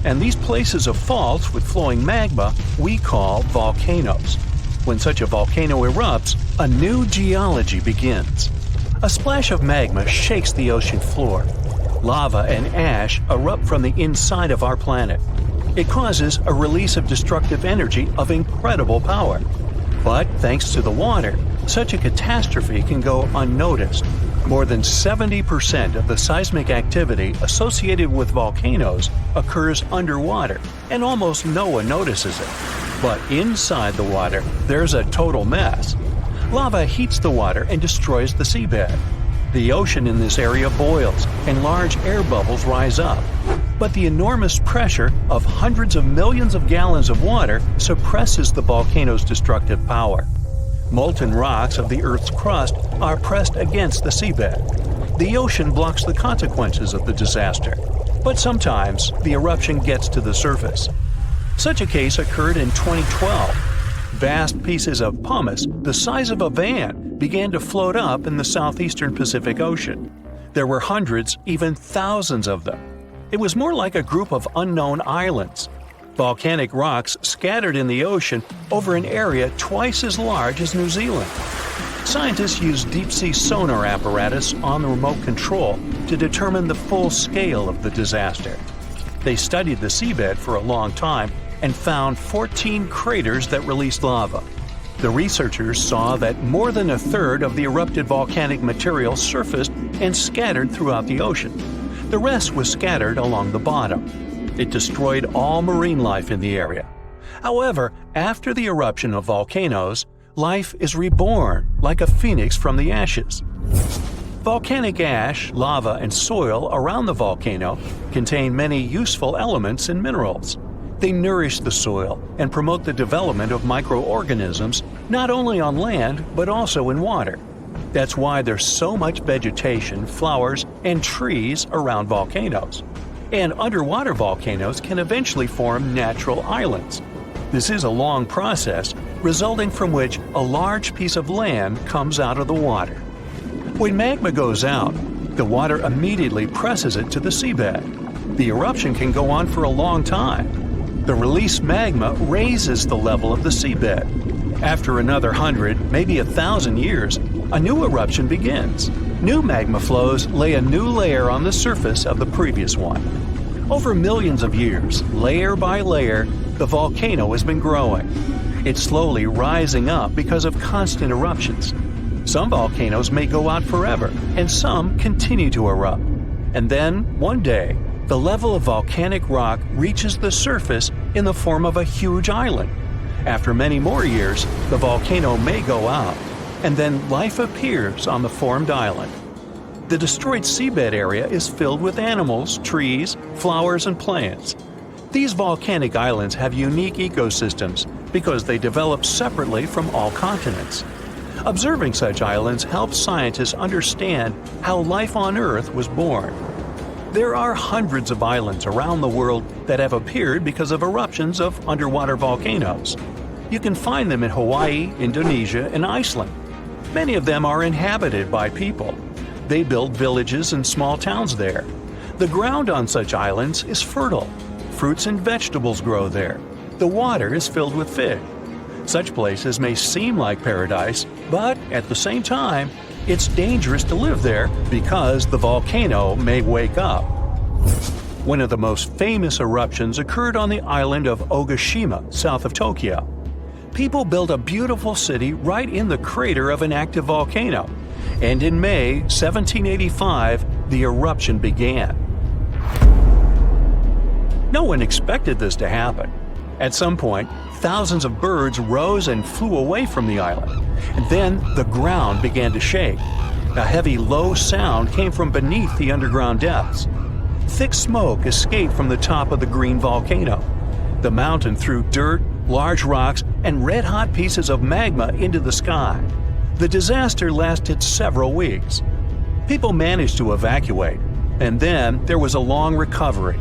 And these places of faults with flowing magma we call volcanoes. When such a volcano erupts, a new geology begins. A splash of magma shakes the ocean floor. Lava and ash erupt from the inside of our planet. It causes a release of destructive energy of incredible power. But thanks to the water, such a catastrophe can go unnoticed. More than 70% of the seismic activity associated with volcanoes occurs underwater, and almost no one notices it. But inside the water, there's a total mess. Lava heats the water and destroys the seabed. The ocean in this area boils, and large air bubbles rise up. But the enormous pressure of hundreds of millions of gallons of water suppresses the volcano's destructive power. Molten rocks of the Earth's crust are pressed against the seabed. The ocean blocks the consequences of the disaster, but sometimes the eruption gets to the surface. Such a case occurred in 2012. Vast pieces of pumice the size of a van began to float up in the southeastern Pacific Ocean. There were hundreds, even thousands of them. It was more like a group of unknown islands. Volcanic rocks scattered in the ocean over an area twice as large as New Zealand. Scientists used deep-sea sonar apparatus on the remote control to determine the full scale of the disaster. They studied the seabed for a long time and found 14 craters that released lava. The researchers saw that more than a third of the erupted volcanic material surfaced and scattered throughout the ocean. The rest was scattered along the bottom. It destroyed all marine life in the area. However, after the eruption of volcanoes, life is reborn like a phoenix from the ashes. Volcanic ash, lava, and soil around the volcano contain many useful elements and minerals. They nourish the soil and promote the development of microorganisms not only on land but also in water. That's why there's so much vegetation, flowers, and trees around volcanoes. And underwater volcanoes can eventually form natural islands. This is a long process, resulting from which a large piece of land comes out of the water. When magma goes out, the water immediately presses it to the seabed. The eruption can go on for a long time. The released magma raises the level of the seabed. After another 100, maybe 1,000 years, a new eruption begins. New magma flows lay a new layer on the surface of the previous one. Over millions of years, layer by layer, the volcano has been growing. It's slowly rising up because of constant eruptions. Some volcanoes may go out forever, and some continue to erupt. And then, one day, the level of volcanic rock reaches the surface in the form of a huge island. After many more years, the volcano may go out, and then life appears on the formed island. The destroyed seabed area is filled with animals, trees, flowers, and plants. These volcanic islands have unique ecosystems because they develop separately from all continents. Observing such islands helps scientists understand how life on Earth was born. There are hundreds of islands around the world that have appeared because of eruptions of underwater volcanoes. You can find them in Hawaii, Indonesia, and Iceland. Many of them are inhabited by people. They build villages and small towns there. The ground on such islands is fertile. Fruits and vegetables grow there. The water is filled with fish. Such places may seem like paradise, but at the same time, it's dangerous to live there because the volcano may wake up. One of the most famous eruptions occurred on the island of Ogashima, south of Tokyo. People built a beautiful city right in the crater of an active volcano, and in May 1785, the eruption began. No one expected this to happen. At some point, thousands of birds rose and flew away from the island, and then the ground began to shake. A heavy, low sound came from beneath the underground depths. Thick smoke escaped from the top of the green volcano. The mountain threw dirt, large rocks, and red-hot pieces of magma into the sky. The disaster lasted several weeks. People managed to evacuate, and then there was a long recovery.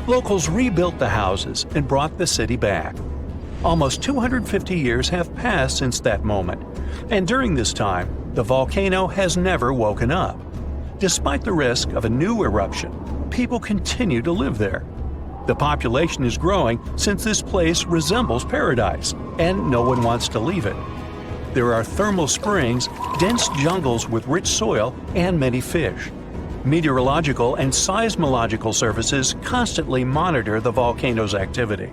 Locals rebuilt the houses and brought the city back. Almost 250 years have passed since that moment, and during this time, the volcano has never woken up. Despite the risk of a new eruption, people continue to live there. The population is growing since this place resembles paradise, and no one wants to leave it. There are thermal springs, dense jungles with rich soil, and many fish. Meteorological and seismological services constantly monitor the volcano's activity.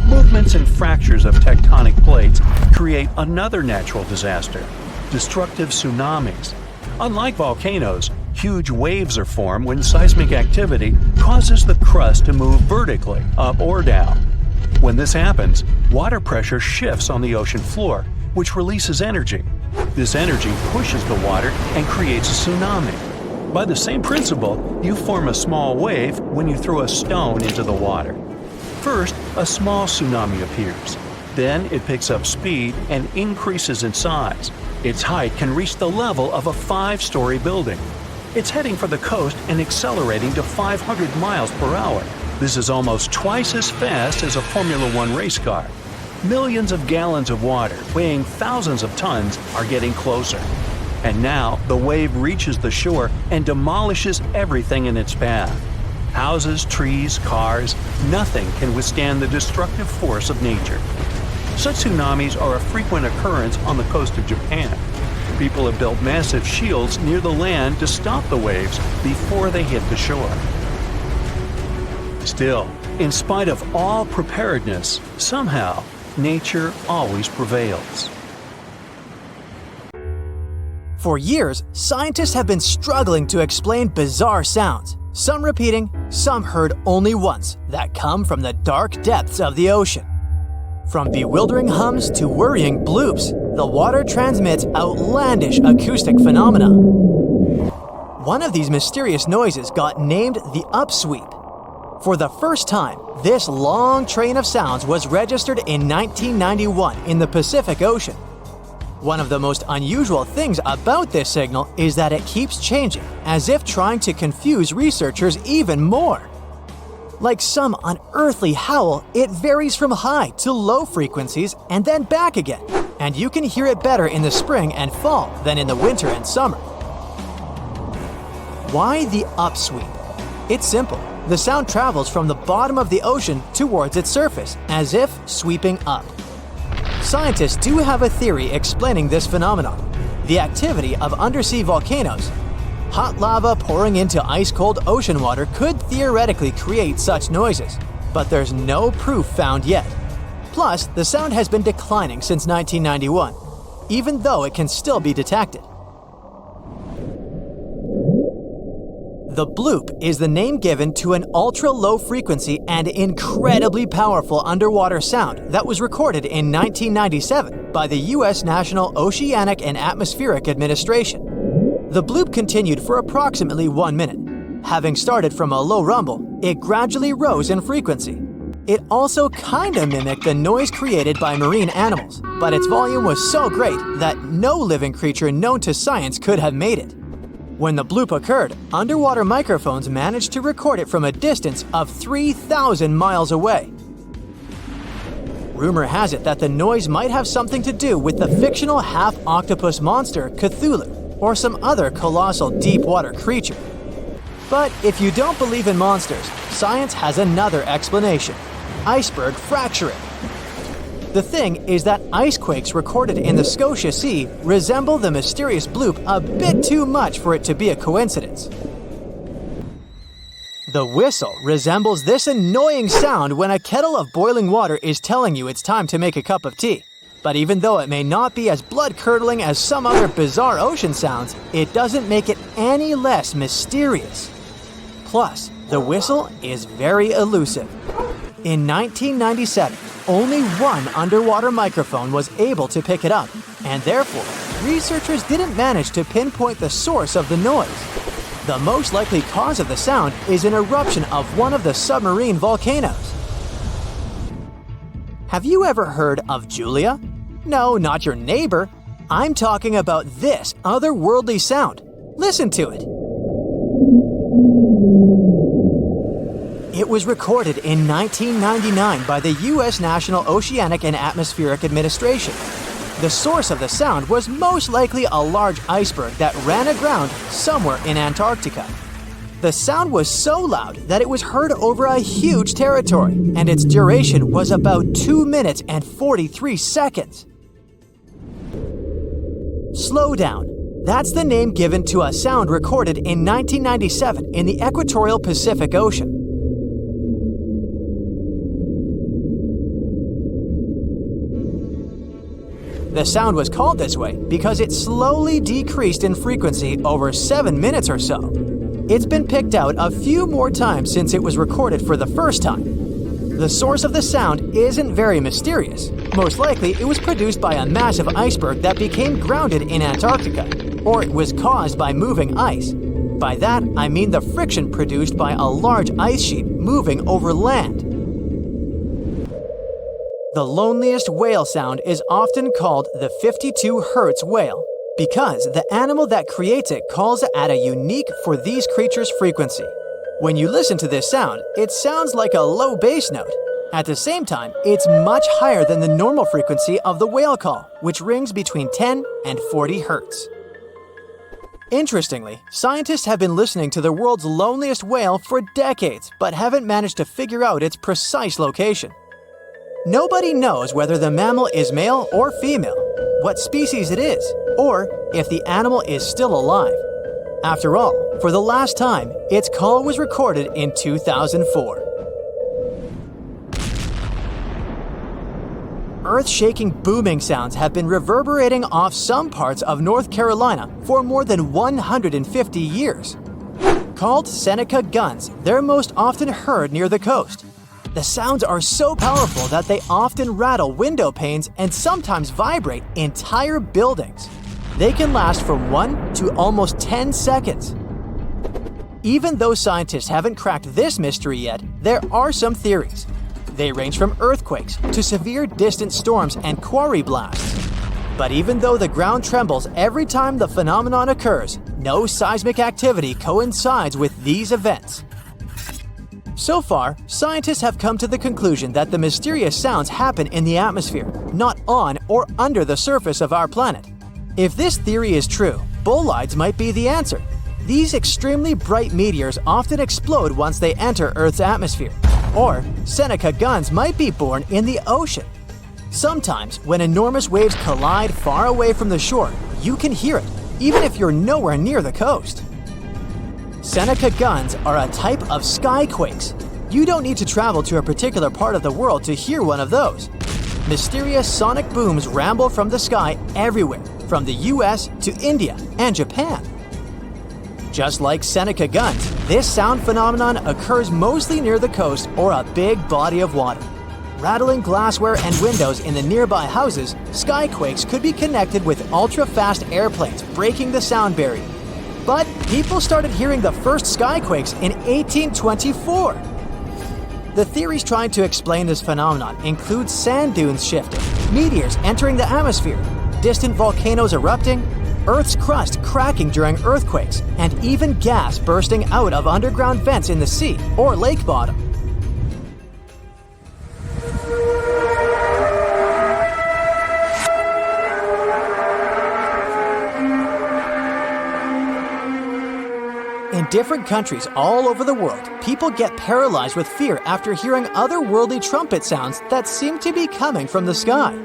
Movements and fractures of tectonic plates create another natural disaster: destructive tsunamis. Unlike volcanoes, huge waves are formed when seismic activity causes the crust to move vertically, up or down. When this happens, water pressure shifts on the ocean floor, which releases energy. This energy pushes the water and creates a tsunami. By the same principle, you form a small wave when you throw a stone into the water. First, a small tsunami appears. Then it picks up speed and increases in size. Its height can reach the level of a 5-story building. It's heading for the coast and accelerating to 500 miles per hour. This is almost twice as fast as a Formula One race car. Millions of gallons of water, weighing thousands of tons, are getting closer. And now the wave reaches the shore and demolishes everything in its path. Houses, trees, cars, nothing can withstand the destructive force of nature. Such tsunamis are a frequent occurrence on the coast of Japan. People have built massive shields near the land to stop the waves before they hit the shore. Still, in spite of all preparedness, somehow, nature always prevails. For years, scientists have been struggling to explain bizarre sounds, some repeating, some heard only once, that come from the dark depths of the ocean. From bewildering hums to worrying bloops, the water transmits outlandish acoustic phenomena. One of these mysterious noises got named the upsweep. For the first time, this long train of sounds was registered in 1991 in the Pacific Ocean. One of the most unusual things about this signal is that it keeps changing, as if trying to confuse researchers even more. Like some unearthly howl, it varies from high to low frequencies and then back again, and you can hear it better in the spring and fall than in the winter and summer. Why the upsweep? It's simple. The sound travels from the bottom of the ocean towards its surface, as if sweeping up. Scientists do have a theory explaining this phenomenon: the activity of undersea volcanoes. Hot lava pouring into ice-cold ocean water could theoretically create such noises, but there's no proof found yet. Plus, the sound has been declining since 1991, even though it can still be detected. The bloop is the name given to an ultra-low frequency and incredibly powerful underwater sound that was recorded in 1997 by the U.S. National Oceanic and Atmospheric Administration. The bloop continued for approximately 1 minute. Having started from a low rumble, it gradually rose in frequency. It also kinda mimicked the noise created by marine animals, but its volume was so great that no living creature known to science could have made it. When the bloop occurred, underwater microphones managed to record it from a distance of 3,000 miles away. Rumor has it that the noise might have something to do with the fictional half-octopus monster Cthulhu, or some other colossal deep-water creature. But if you don't believe in monsters, science has another explanation: iceberg fracturing. The thing is that ice quakes recorded in the Scotia Sea resemble the mysterious bloop a bit too much for it to be a coincidence. The whistle resembles this annoying sound when a kettle of boiling water is telling you it's time to make a cup of tea. But even though it may not be as blood-curdling as some other bizarre ocean sounds, it doesn't make it any less mysterious. Plus, the whistle is very elusive. In 1997, only one underwater microphone was able to pick it up, and therefore, researchers didn't manage to pinpoint the source of the noise. The most likely cause of the sound is an eruption of one of the submarine volcanoes. Have you ever heard of Julia? No, not your neighbor. I'm talking about this otherworldly sound. Listen to it. It was recorded in 1999 by the U.S. National Oceanic and Atmospheric Administration. The source of the sound was most likely a large iceberg that ran aground somewhere in Antarctica. The sound was so loud that it was heard over a huge territory, and its duration was about 2 minutes and 43 seconds. Slow down. That's the name given to a sound recorded in 1997 in the equatorial Pacific Ocean. The sound was called this way because it slowly decreased in frequency over 7 minutes or so. It's been picked out a few more times since it was recorded for the first time. The source of the sound isn't very mysterious. Most likely, it was produced by a massive iceberg that became grounded in Antarctica, or it was caused by moving ice. By that, I mean the friction produced by a large ice sheet moving over land. The loneliest whale sound is often called the 52 Hz whale because the animal that creates it calls at a unique for these creatures frequency. When you listen to this sound, it sounds like a low bass note. At the same time, it's much higher than the normal frequency of the whale call, which rings between 10 and 40 Hz. Interestingly, scientists have been listening to the world's loneliest whale for decades, but haven't managed to figure out its precise location. Nobody knows whether the mammal is male or female, what species it is, or if the animal is still alive. After all, for the last time, its call was recorded in 2004. Earth-shaking booming sounds have been reverberating off some parts of North Carolina for more than 150 years. Called Seneca guns, they're most often heard near the coast. The sounds are so powerful that they often rattle window panes and sometimes vibrate entire buildings. They can last from 1 to almost 10 seconds. Even though scientists haven't cracked this mystery yet, there are some theories. They range from earthquakes to severe distant storms and quarry blasts. But even though the ground trembles every time the phenomenon occurs, no seismic activity coincides with these events. So far, scientists have come to the conclusion that the mysterious sounds happen in the atmosphere, not on or under the surface of our planet. If this theory is true, bolides might be the answer. These extremely bright meteors often explode once they enter Earth's atmosphere. Or Seneca guns might be born in the ocean. Sometimes, when enormous waves collide far away from the shore, you can hear it, even if you're nowhere near the coast. Seneca guns are a type of skyquakes. You don't need to travel to a particular part of the world to hear one of those. Mysterious sonic booms ramble from the sky everywhere, from the US to India and Japan. Just like Seneca guns, this sound phenomenon occurs mostly near the coast or a big body of water. Rattling glassware and windows in the nearby houses, skyquakes could be connected with ultra-fast airplanes breaking the sound barrier. But people started hearing the first skyquakes in 1824. The theories trying to explain this phenomenon include sand dunes shifting, meteors entering the atmosphere, distant volcanoes erupting, Earth's crust cracking during earthquakes, and even gas bursting out of underground vents in the sea or lake bottom. different countries all over the world, people get paralyzed with fear after hearing otherworldly trumpet sounds that seem to be coming from the sky.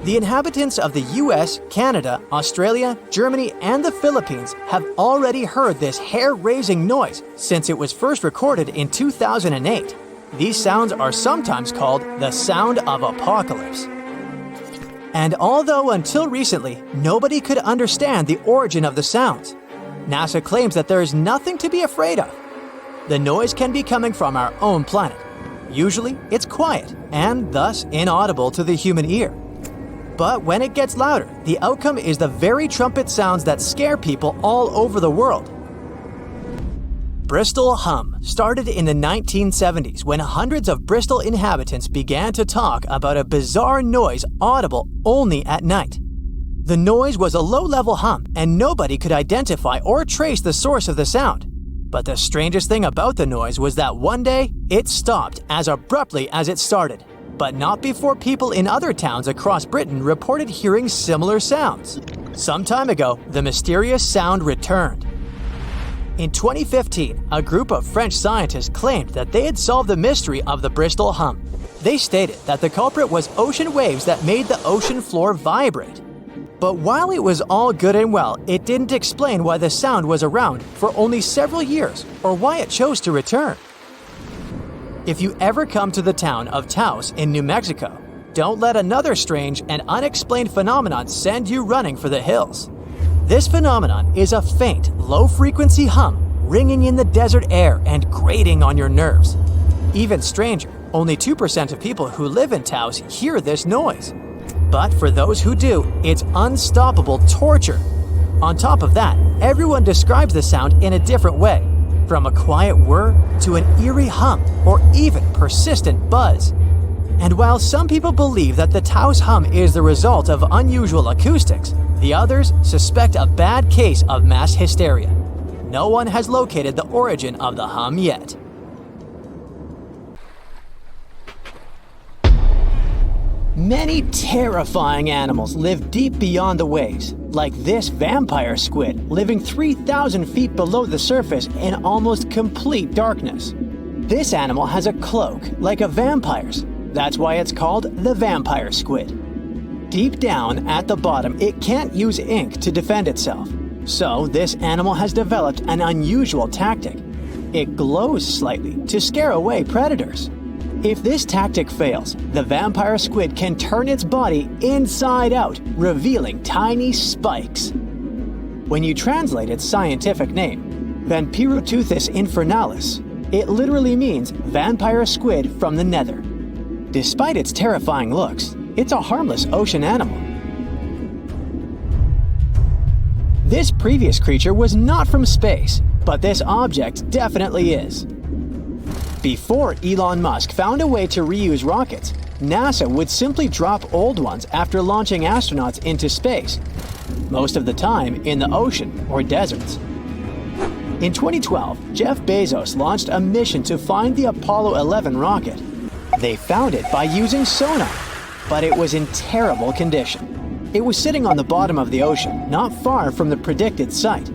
The inhabitants of the US, Canada, Australia, Germany, and the Philippines have already heard this hair-raising noise since it was first recorded in 2008. These sounds are sometimes called the sound of apocalypse. And although until recently, nobody could understand the origin of the sounds, NASA claims that there is nothing to be afraid of. The noise can be coming from our own planet. Usually, it's quiet and thus inaudible to the human ear. But when it gets louder, the outcome is the very trumpet sounds that scare people all over the world. Bristol hum started in the 1970s when hundreds of Bristol inhabitants began to talk about a bizarre noise audible only at night. The noise was a low-level hum and nobody could identify or trace the source of the sound. But the strangest thing about the noise was that one day, it stopped as abruptly as it started, but not before people in other towns across Britain reported hearing similar sounds. Some time ago, the mysterious sound returned. In 2015, a group of French scientists claimed that they had solved the mystery of the Bristol hum. They stated that the culprit was ocean waves that made the ocean floor vibrate. But while it was all good and well, it didn't explain why the sound was around for only several years or why it chose to return. If you ever come to the town of Taos in New Mexico, don't let another strange and unexplained phenomenon send you running for the hills. This phenomenon is a faint, low-frequency hum ringing in the desert air and grating on your nerves. Even stranger, only 2% of people who live in Taos hear this noise. But for those who do, it's unstoppable torture. On top of that, everyone describes the sound in a different way, from a quiet whir to an eerie hum or even persistent buzz. And while some people believe that the Taos hum is the result of unusual acoustics, the others suspect a bad case of mass hysteria. No one has located the origin of the hum yet. Many terrifying animals live deep beyond the waves, like this vampire squid living 3,000 feet below the surface in almost complete darkness. This animal has a cloak, like a vampire's. That's why it's called the vampire squid. Deep down at the bottom, it can't use ink to defend itself. So this animal has developed an unusual tactic. It glows slightly to scare away predators. If this tactic fails, the vampire squid can turn its body inside out, revealing tiny spikes. When you translate its scientific name, Vampiroteuthis infernalis, it literally means vampire squid from the nether. Despite its terrifying looks, it's a harmless ocean animal. This previous creature was not from space, but this object definitely is. Before Elon Musk found a way to reuse rockets, NASA would simply drop old ones after launching astronauts into space, most of the time in the ocean or deserts. In 2012, Jeff Bezos launched a mission to find the Apollo 11 rocket. They found it by using sonar, but it was in terrible condition. It was sitting on the bottom of the ocean, not far from the predicted site.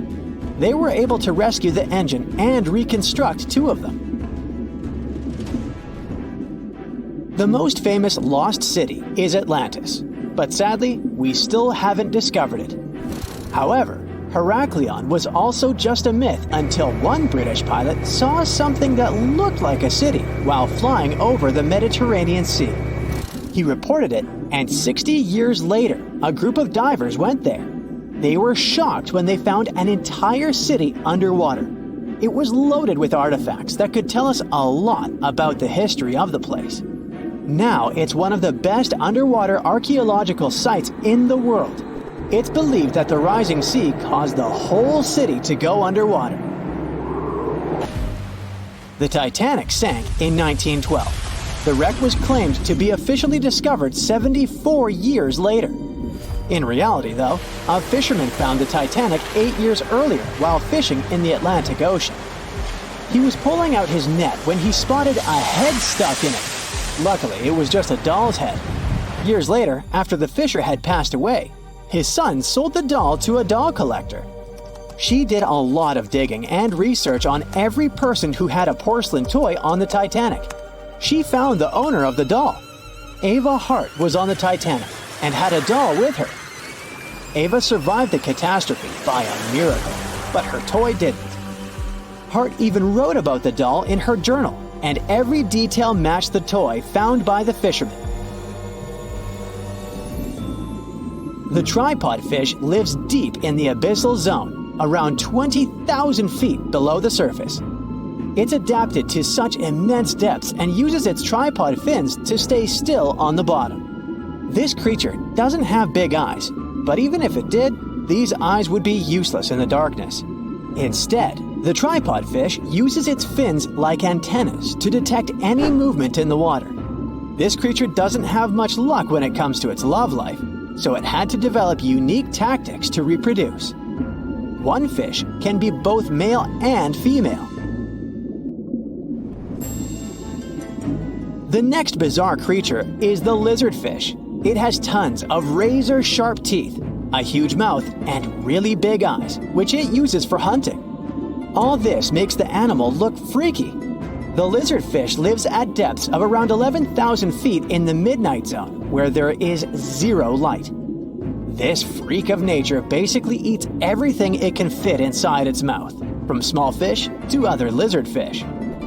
They were able to rescue the engine and reconstruct 2 of them. The most famous lost city is Atlantis, but sadly, we still haven't discovered it. However, Heraklion was also just a myth until one British pilot saw something that looked like a city while flying over the Mediterranean Sea. He reported it, and 60 years later, a group of divers went there. They were shocked when they found an entire city underwater. It was loaded with artifacts that could tell us a lot about the history of the place. Now it's one of the best underwater archaeological sites in the world. It's believed that the rising sea caused the whole city to go underwater. The Titanic sank in 1912. The wreck was claimed to be officially discovered 74 years later. In reality, though, a fisherman found the Titanic 8 years earlier while fishing in the Atlantic Ocean. He was pulling out his net when he spotted a head stuck in it. Luckily, it was just a doll's head. Years later, after the fisher had passed away, his son sold the doll to a doll collector. She did a lot of digging and research on every person who had a porcelain toy on the Titanic. She found the owner of the doll. Ava Hart was on the Titanic and had a doll with her. Ava survived the catastrophe by a miracle, but her toy didn't. Hart even wrote about the doll in her journal, and every detail matched the toy found by the fisherman. The tripod fish lives deep in the abyssal zone, around 20,000 feet below the surface. It's adapted to such immense depths and uses its tripod fins to stay still on the bottom. This creature doesn't have big eyes, but even if it did, these eyes would be useless in the darkness. Instead, the tripod fish uses its fins like antennas to detect any movement in the water. This creature doesn't have much luck when it comes to its love life, so it had to develop unique tactics to reproduce. One fish can be both male and female. The next bizarre creature is the lizardfish. It has tons of razor-sharp teeth, a huge mouth, and really big eyes, which it uses for hunting. All this makes the animal look freaky. The lizardfish lives at depths of around 11,000 feet in the midnight zone, where there is zero light. This freak of nature basically eats everything it can fit inside its mouth, from small fish to other lizardfish.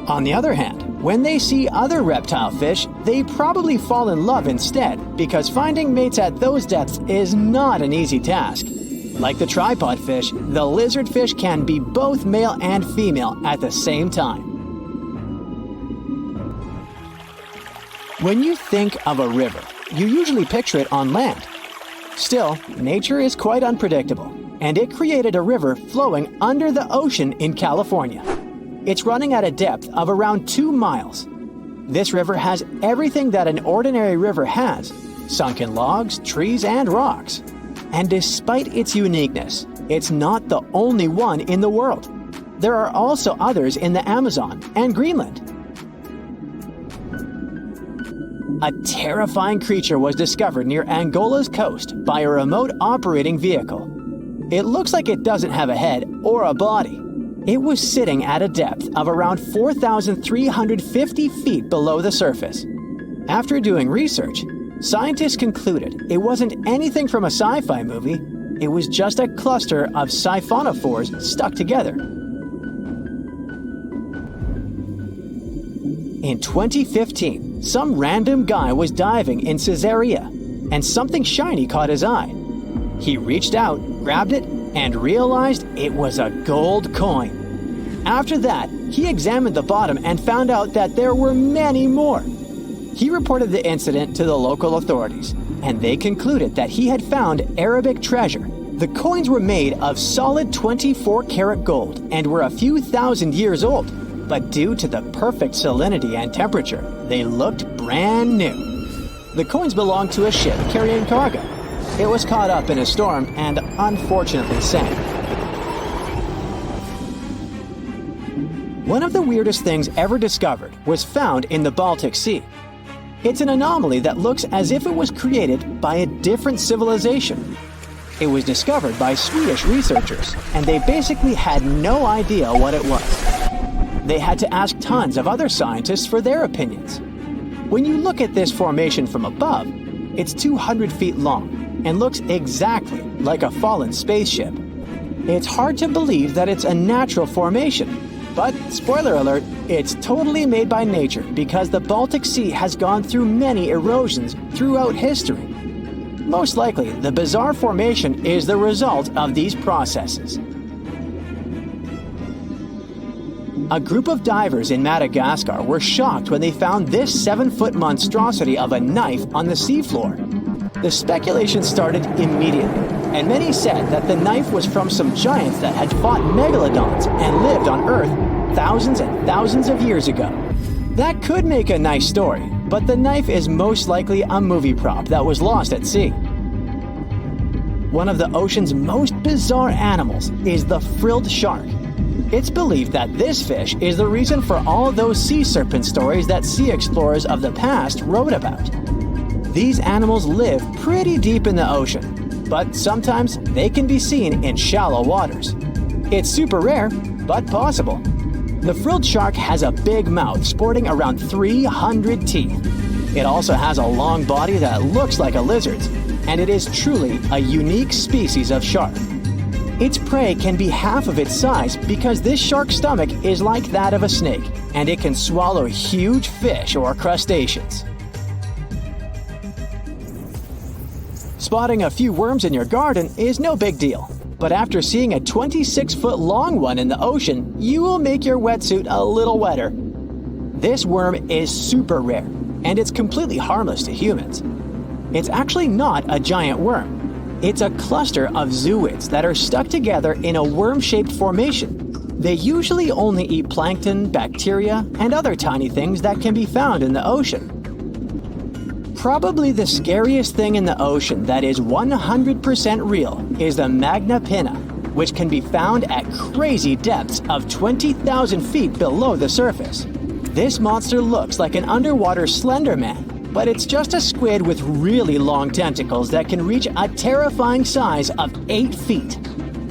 On the other hand, when they see other reptile fish, they probably fall in love instead, because finding mates at those depths is not an easy task. Like the tripod fish, the lizardfish can be both male and female at the same time. When you think of a river, you usually picture it on land. Still, nature is quite unpredictable, and it created a river flowing under the ocean in California. It's running at a depth of around 2 miles. This river has everything that an ordinary river has: sunken logs, trees, and rocks. And despite its uniqueness, it's not the only one in the world. There are also others in the Amazon and Greenland. A terrifying creature was discovered near Angola's coast by a remote operating vehicle. It looks like it doesn't have a head or a body. It was sitting at a depth of around 4,350 feet below the surface. After doing research, scientists concluded it wasn't anything from a sci-fi movie. It was just a cluster of siphonophores stuck together. In 2015, some random guy was diving in Caesarea, and something shiny caught his eye. He reached out, grabbed it, and realized it was a gold coin. After that, he examined the bottom and found out that there were many more. He reported the incident to the local authorities, and they concluded that he had found Arabic treasure. The coins were made of solid 24-karat gold and were a few thousand years old, but due to the perfect salinity and temperature, they looked brand new. The coins belonged to a ship carrying cargo. It was caught up in a storm and unfortunately sank. One of the weirdest things ever discovered was found in the Baltic Sea. It's an anomaly that looks as if it was created by a different civilization. It was discovered by Swedish researchers, and they basically had no idea what it was. They had to ask tons of other scientists for their opinions. When you look at this formation from above, it's 200 feet long and looks exactly like a fallen spaceship. It's hard to believe that it's a natural formation, but spoiler alert, it's totally made by nature because the Baltic Sea has gone through many erosions throughout history. Most likely, the bizarre formation is the result of these processes. A group of divers in Madagascar were shocked when they found this 7-foot monstrosity of a knife on the seafloor. The speculation started immediately, and many said that the knife was from some giants that had fought megalodons and lived on Earth thousands and thousands of years ago. That could make a nice story, but the knife is most likely a movie prop that was lost at sea. One of the ocean's most bizarre animals is the frilled shark. It's believed that this fish is the reason for all those sea serpent stories that sea explorers of the past wrote about. These animals live pretty deep in the ocean, but sometimes they can be seen in shallow waters. It's super rare, but possible. The frilled shark has a big mouth sporting around 300 teeth. It also has a long body that looks like a lizard's, and it is truly a unique species of shark. Its prey can be half of its size because this shark's stomach is like that of a snake, and it can swallow huge fish or crustaceans. Spotting a few worms in your garden is no big deal, but after seeing a 26-foot long one in the ocean, you will make your wetsuit a little wetter. This worm is super rare, and it's completely harmless to humans. It's actually not a giant worm. It's a cluster of zooids that are stuck together in a worm-shaped formation. They usually only eat plankton, bacteria, and other tiny things that can be found in the ocean. Probably the scariest thing in the ocean that is 100% real is the magma pinna, which can be found at crazy depths of 20,000 feet below the surface. This monster looks like an underwater Slender Man, but it's just a squid with really long tentacles that can reach a terrifying size of 8 feet.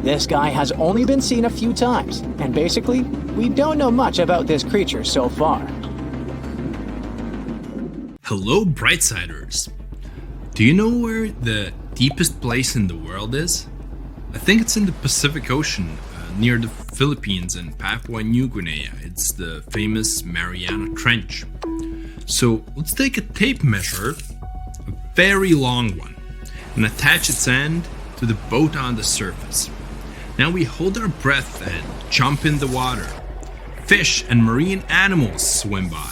This guy has only been seen a few times, and basically, we don't know much about this creature so far. Hello, Brightsiders! Do you know where the deepest place in the world is? I think it's in the Pacific Ocean, near the Philippines and Papua New Guinea. It's the famous Mariana Trench. So let's take a tape measure, a very long one, and attach its end to the boat on the surface. Now we hold our breath and jump in the water. Fish and marine animals swim by.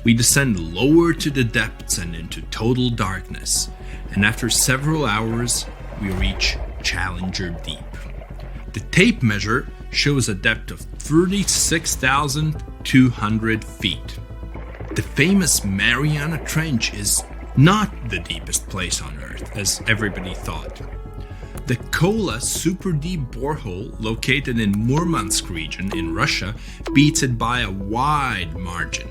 We descend lower to the depths and into total darkness, and after several hours, we reach Challenger Deep. The tape measure shows a depth of 36,200 feet. The famous Mariana Trench is not the deepest place on Earth, as everybody thought. The Kola super deep borehole located in Murmansk region in Russia beats it by a wide margin.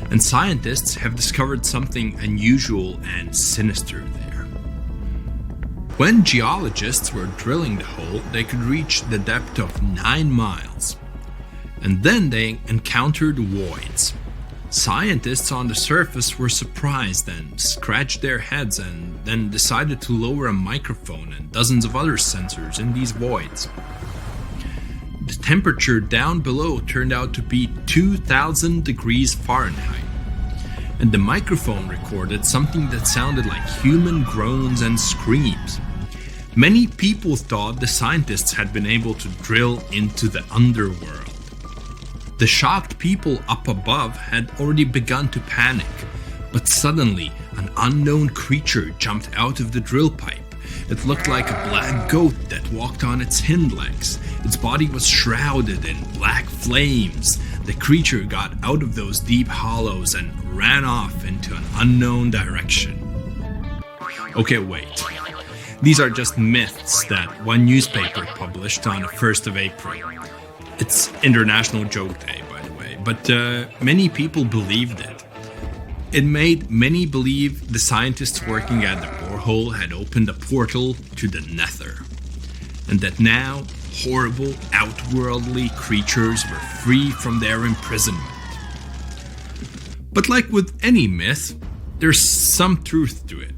And scientists have discovered something unusual and sinister there. When geologists were drilling the hole, they could reach the depth of 9 miles. And then they encountered voids. Scientists on the surface were surprised and scratched their heads and then decided to lower a microphone and dozens of other sensors in these voids. The temperature down below turned out to be 2,000 degrees Fahrenheit, and the microphone recorded something that sounded like human groans and screams. Many people thought the scientists had been able to drill into the underworld. The shocked people up above had already begun to panic, but suddenly an unknown creature jumped out of the drill pipe. It looked like a black goat that walked on its hind legs. Its body was shrouded in black flames. The creature got out of those deep hollows and ran off into an unknown direction. Okay, wait. These are just myths that one newspaper published on the 1st of April. It's International Joke Day, by the way, but many people believed it. It made many believe the scientists working at the borehole had opened a portal to the nether, and that now horrible, outworldly creatures were free from their imprisonment. But like with any myth, there's some truth to it.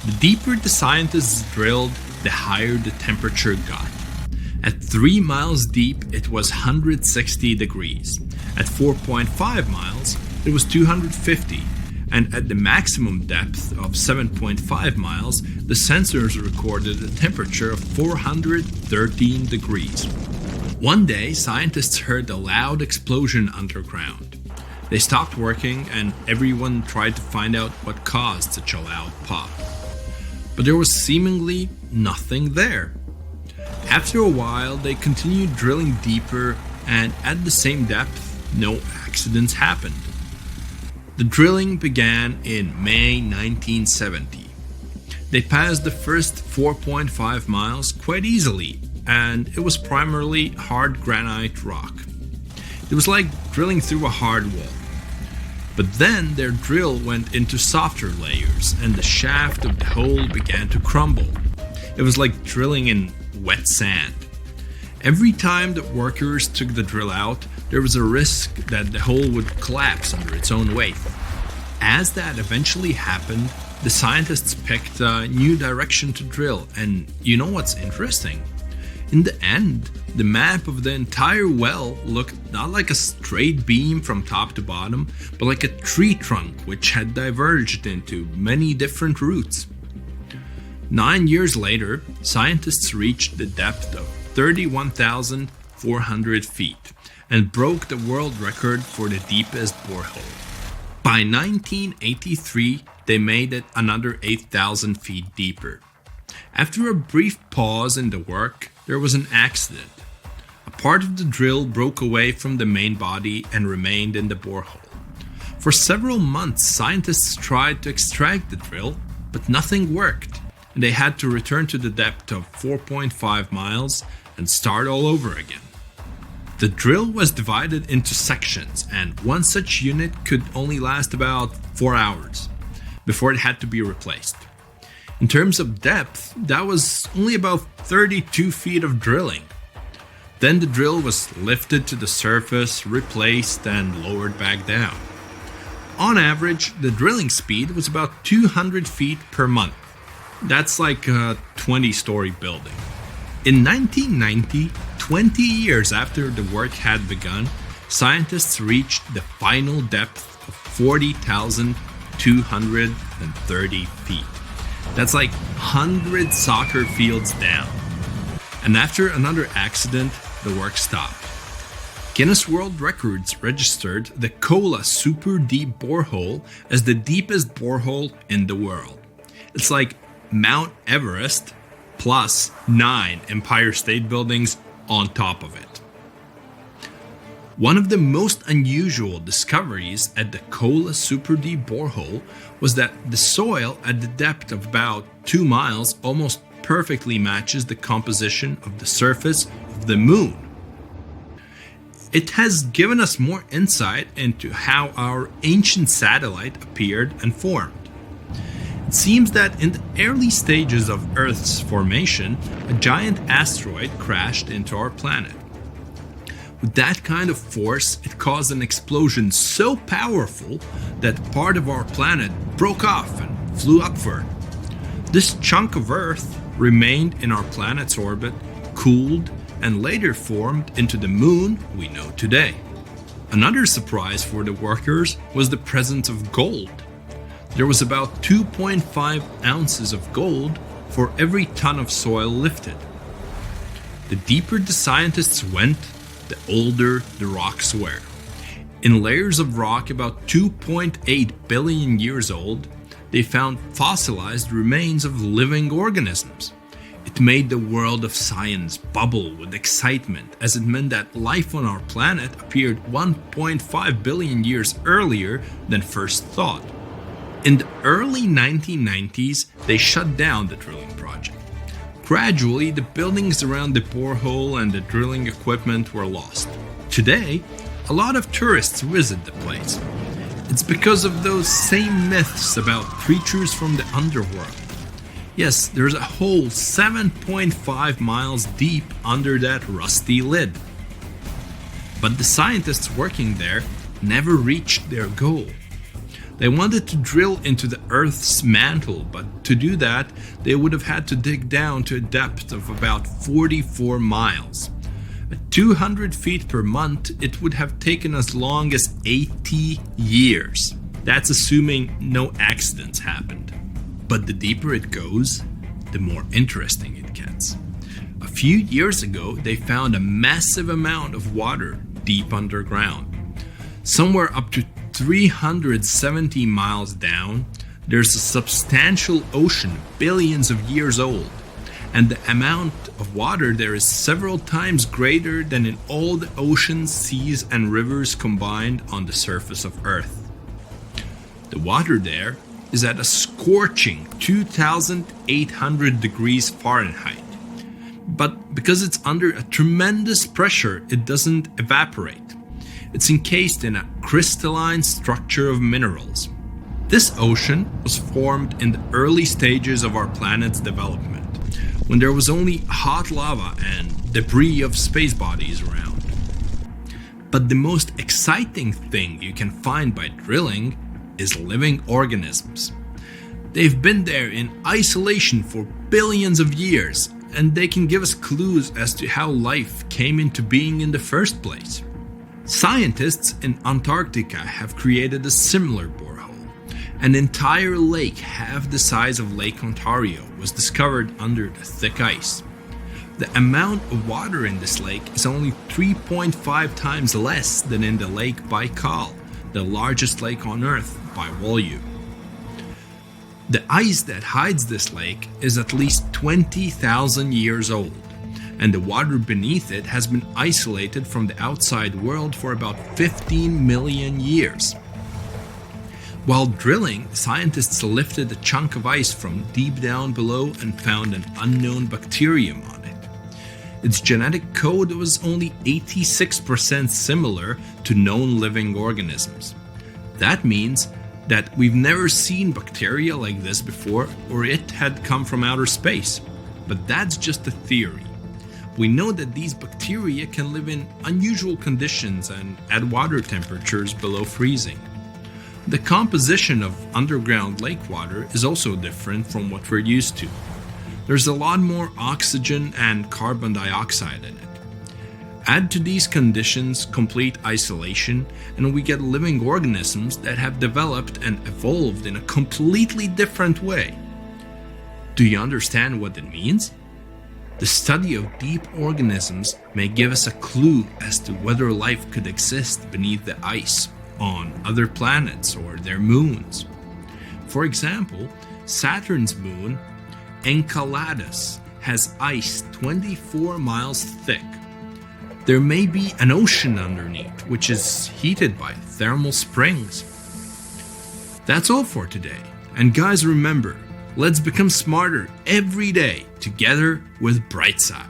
The deeper the scientists drilled, the higher the temperature got. At 3 miles deep, it was 160 degrees. At 4.5 miles, it was 250. And at the maximum depth of 7.5 miles, the sensors recorded a temperature of 413 degrees. One day, scientists heard a loud explosion underground. They stopped working and everyone tried to find out what caused such a loud pop. But there was seemingly nothing there. After a while, they continued drilling deeper, and at the same depth, no accidents happened. The drilling began in May 1970. They passed the first 4.5 miles quite easily, and it was primarily hard granite rock. It was like drilling through a hard wall. But then their drill went into softer layers, and the shaft of the hole began to crumble. It was like drilling in wet sand. Every time the workers took the drill out, there was a risk that the hole would collapse under its own weight. As that eventually happened, the scientists picked a new direction to drill, and you know what's interesting? In the end, the map of the entire well looked not like a straight beam from top to bottom, but like a tree trunk which had diverged into many different routes. 9 years later, scientists reached the depth of 31,400 feet and broke the world record for the deepest borehole. By 1983, they made it another 8,000 feet deeper. After a brief pause in the work, there was an accident. A part of the drill broke away from the main body and remained in the borehole. For several months, scientists tried to extract the drill, but nothing worked, and they had to return to the depth of 4.5 miles and start all over again. The drill was divided into sections, and one such unit could only last about 4 hours before it had to be replaced. In terms of depth, that was only about 32 feet of drilling. Then the drill was lifted to the surface, replaced, and lowered back down. On average, the drilling speed was about 200 feet per month. That's like a 20-story building. In 1990, 20 years after the work had begun, scientists reached the final depth of 40,230 feet. That's like 100 soccer fields down. And after another accident, the work stopped. Guinness World Records registered the Kola Super Deep Borehole as the deepest borehole in the world. It's like Mount Everest plus 9 Empire State Buildings on top of it. One of the most unusual discoveries at the Kola Super Deep Borehole was that the soil at the depth of about 2 miles almost perfectly matches the composition of the surface of the moon. It has given us more insight into how our ancient satellite appeared and formed. It seems that in the early stages of Earth's formation, a giant asteroid crashed into our planet. With that kind of force, it caused an explosion so powerful that part of our planet broke off and flew upward. This chunk of Earth remained in our planet's orbit, cooled, and later formed into the moon we know today. Another surprise for the workers was the presence of gold. There was about 2.5 ounces of gold for every ton of soil lifted. The deeper the scientists went, the older the rocks were. In layers of rock about 2.8 billion years old, they found fossilized remains of living organisms. It made the world of science bubble with excitement, as it meant that life on our planet appeared 1.5 billion years earlier than first thought. In the early 1990s, they shut down the drilling project. Gradually, the buildings around the borehole and the drilling equipment were lost. Today, a lot of tourists visit the place. It's because of those same myths about creatures from the underworld. Yes, there's a hole 7.5 miles deep under that rusty lid. But the scientists working there never reached their goal. They wanted to drill into the Earth's mantle, but to do that, they would have had to dig down to a depth of about 44 miles. At 200 feet per month, it would have taken as long as 80 years. That's assuming no accidents happened. But the deeper it goes, the more interesting it gets. A few years ago, they found a massive amount of water deep underground. Somewhere up to 370 miles down, there's a substantial ocean billions of years old, and the amount of water there is several times greater than in all the oceans, seas, and rivers combined on the surface of Earth. The water there is at a scorching 2,800 degrees Fahrenheit, but because it's under a tremendous pressure, it doesn't evaporate. It's encased in a crystalline structure of minerals. This ocean was formed in the early stages of our planet's development, when there was only hot lava and debris of space bodies around. But the most exciting thing you can find by drilling is living organisms. They've been there in isolation for billions of years, and they can give us clues as to how life came into being in the first place. Scientists in Antarctica have created a similar borehole. An entire lake half the size of Lake Ontario was discovered under the thick ice. The amount of water in this lake is only 3.5 times less than in the Lake Baikal, the largest lake on Earth by volume. The ice that hides this lake is at least 20,000 years old, and the water beneath it has been isolated from the outside world for about 15 million years. While drilling, scientists lifted a chunk of ice from deep down below and found an unknown bacterium on it. Its genetic code was only 86% similar to known living organisms. That means that we've never seen bacteria like this before, or it had come from outer space. But that's just a theory. We know that these bacteria can live in unusual conditions and at water temperatures below freezing. The composition of underground lake water is also different from what we're used to. There's a lot more oxygen and carbon dioxide in it. Add to these conditions complete isolation, and we get living organisms that have developed and evolved in a completely different way. Do you understand what it means? The study of deep organisms may give us a clue as to whether life could exist beneath the ice on other planets or their moons. For example, Saturn's moon, Enceladus, has ice 24 miles thick. There may be an ocean underneath, which is heated by thermal springs. That's all for today. And guys, remember, let's become smarter every day together with Brightside.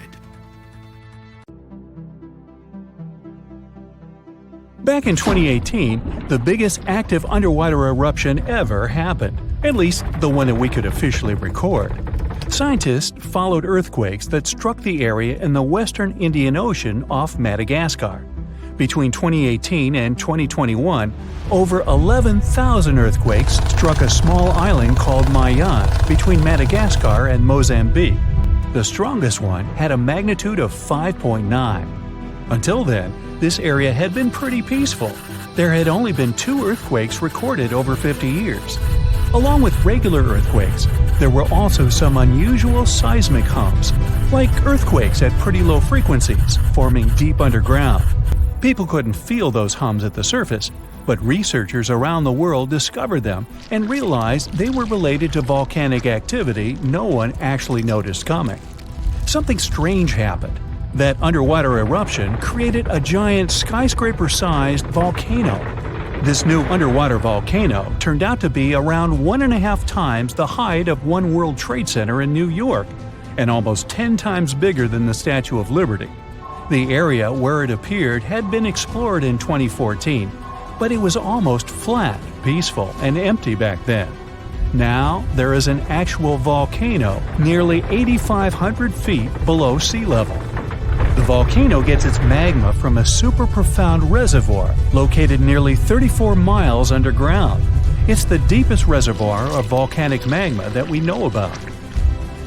Back in 2018, the biggest active underwater eruption ever happened, at least the one that we could officially record. Scientists followed earthquakes that struck the area in the western Indian Ocean off Madagascar. Between 2018 and 2021, over 11,000 earthquakes struck a small island called Mayan between Madagascar and Mozambique. The strongest one had a magnitude of 5.9. Until then, this area had been pretty peaceful. There had only been 2 earthquakes recorded over 50 years. Along with regular earthquakes, there were also some unusual seismic hums, like earthquakes at pretty low frequencies, forming deep underground. People couldn't feel those hums at the surface, but researchers around the world discovered them and realized they were related to volcanic activity no one actually noticed coming. Something strange happened. That underwater eruption created a giant skyscraper-sized volcano. This new underwater volcano turned out to be around 1.5 times the height of One World Trade Center in New York, and almost 10 times bigger than the Statue of Liberty. The area where it appeared had been explored in 2014, but it was almost flat, peaceful, and empty back then. Now, there is an actual volcano nearly 8,500 feet below sea level. The volcano gets its magma from a super profound reservoir located nearly 34 miles underground. It's the deepest reservoir of volcanic magma that we know about.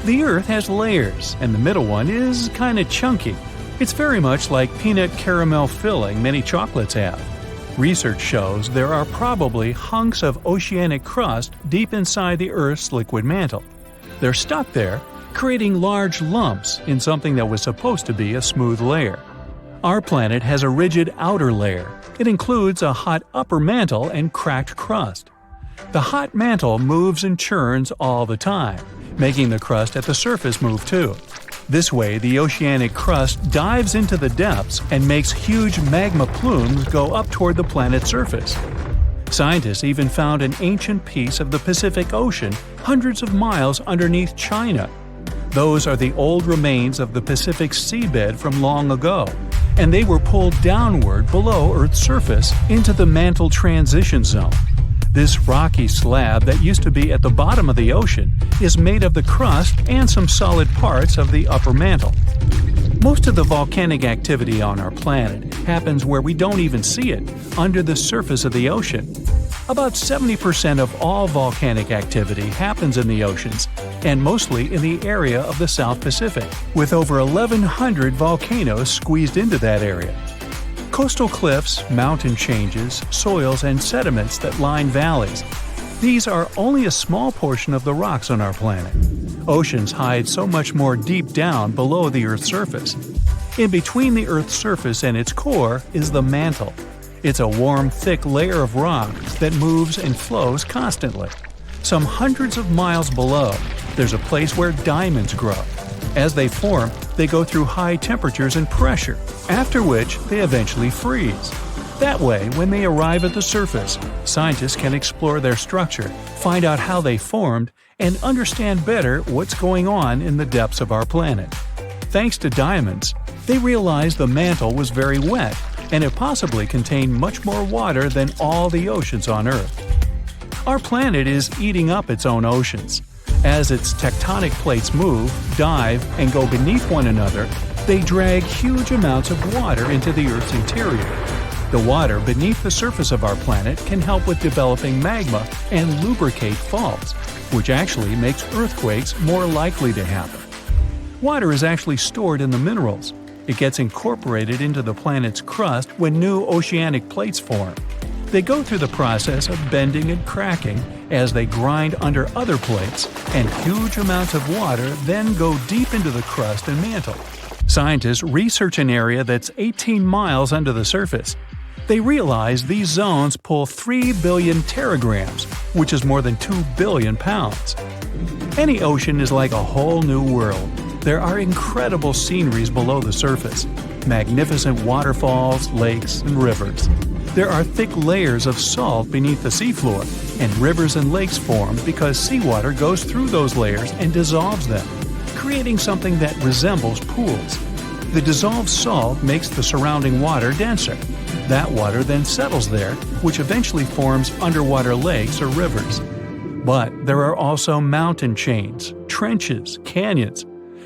The Earth has layers, and the middle one is kinda chunky. It's very much like peanut caramel filling many chocolates have. Research shows there are probably hunks of oceanic crust deep inside the Earth's liquid mantle. They're stuck there, creating large lumps in something that was supposed to be a smooth layer. Our planet has a rigid outer layer. It includes a hot upper mantle and cracked crust. The hot mantle moves and churns all the time, making the crust at the surface move too. This way, the oceanic crust dives into the depths and makes huge magma plumes go up toward the planet's surface. Scientists even found an ancient piece of the Pacific Ocean hundreds of miles underneath China. Those are the old remains of the Pacific seabed from long ago, and they were pulled downward below Earth's surface into the mantle transition zone. This rocky slab that used to be at the bottom of the ocean is made of the crust and some solid parts of the upper mantle. Most of the volcanic activity on our planet happens where we don't even see it, under the surface of the ocean. About 70% of all volcanic activity happens in the oceans, and mostly in the area of the South Pacific, with over 1,100 volcanoes squeezed into that area. Coastal cliffs, mountain changes, soils, and sediments that line valleys. These are only a small portion of the rocks on our planet. Oceans hide so much more deep down below the Earth's surface. In between the Earth's surface and its core is the mantle. It's a warm, thick layer of rock that moves and flows constantly. Some hundreds of miles below, there's a place where diamonds grow. As they form, they go through high temperatures and pressure, after which they eventually freeze. That way, when they arrive at the surface, scientists can explore their structure, find out how they formed, and understand better what's going on in the depths of our planet. Thanks to diamonds, they realized the mantle was very wet, and it possibly contained much more water than all the oceans on Earth. Our planet is eating up its own oceans. As its tectonic plates move, dive, and go beneath one another, they drag huge amounts of water into the Earth's interior. The water beneath the surface of our planet can help with developing magma and lubricate faults, which actually makes earthquakes more likely to happen. Water is actually stored in the minerals. It gets incorporated into the planet's crust when new oceanic plates form. They go through the process of bending and cracking as they grind under other plates, and huge amounts of water then go deep into the crust and mantle. Scientists research an area that's 18 miles under the surface. They realize these zones pull 3 billion teragrams, which is more than 2 billion pounds. Any ocean is like a whole new world. There are incredible sceneries below the surface, magnificent waterfalls, lakes, and rivers. There are thick layers of salt beneath the seafloor, and rivers and lakes form because seawater goes through those layers and dissolves them, creating something that resembles pools. The dissolved salt makes the surrounding water denser. That water then settles there, which eventually forms underwater lakes or rivers. But there are also mountain chains, trenches, canyons.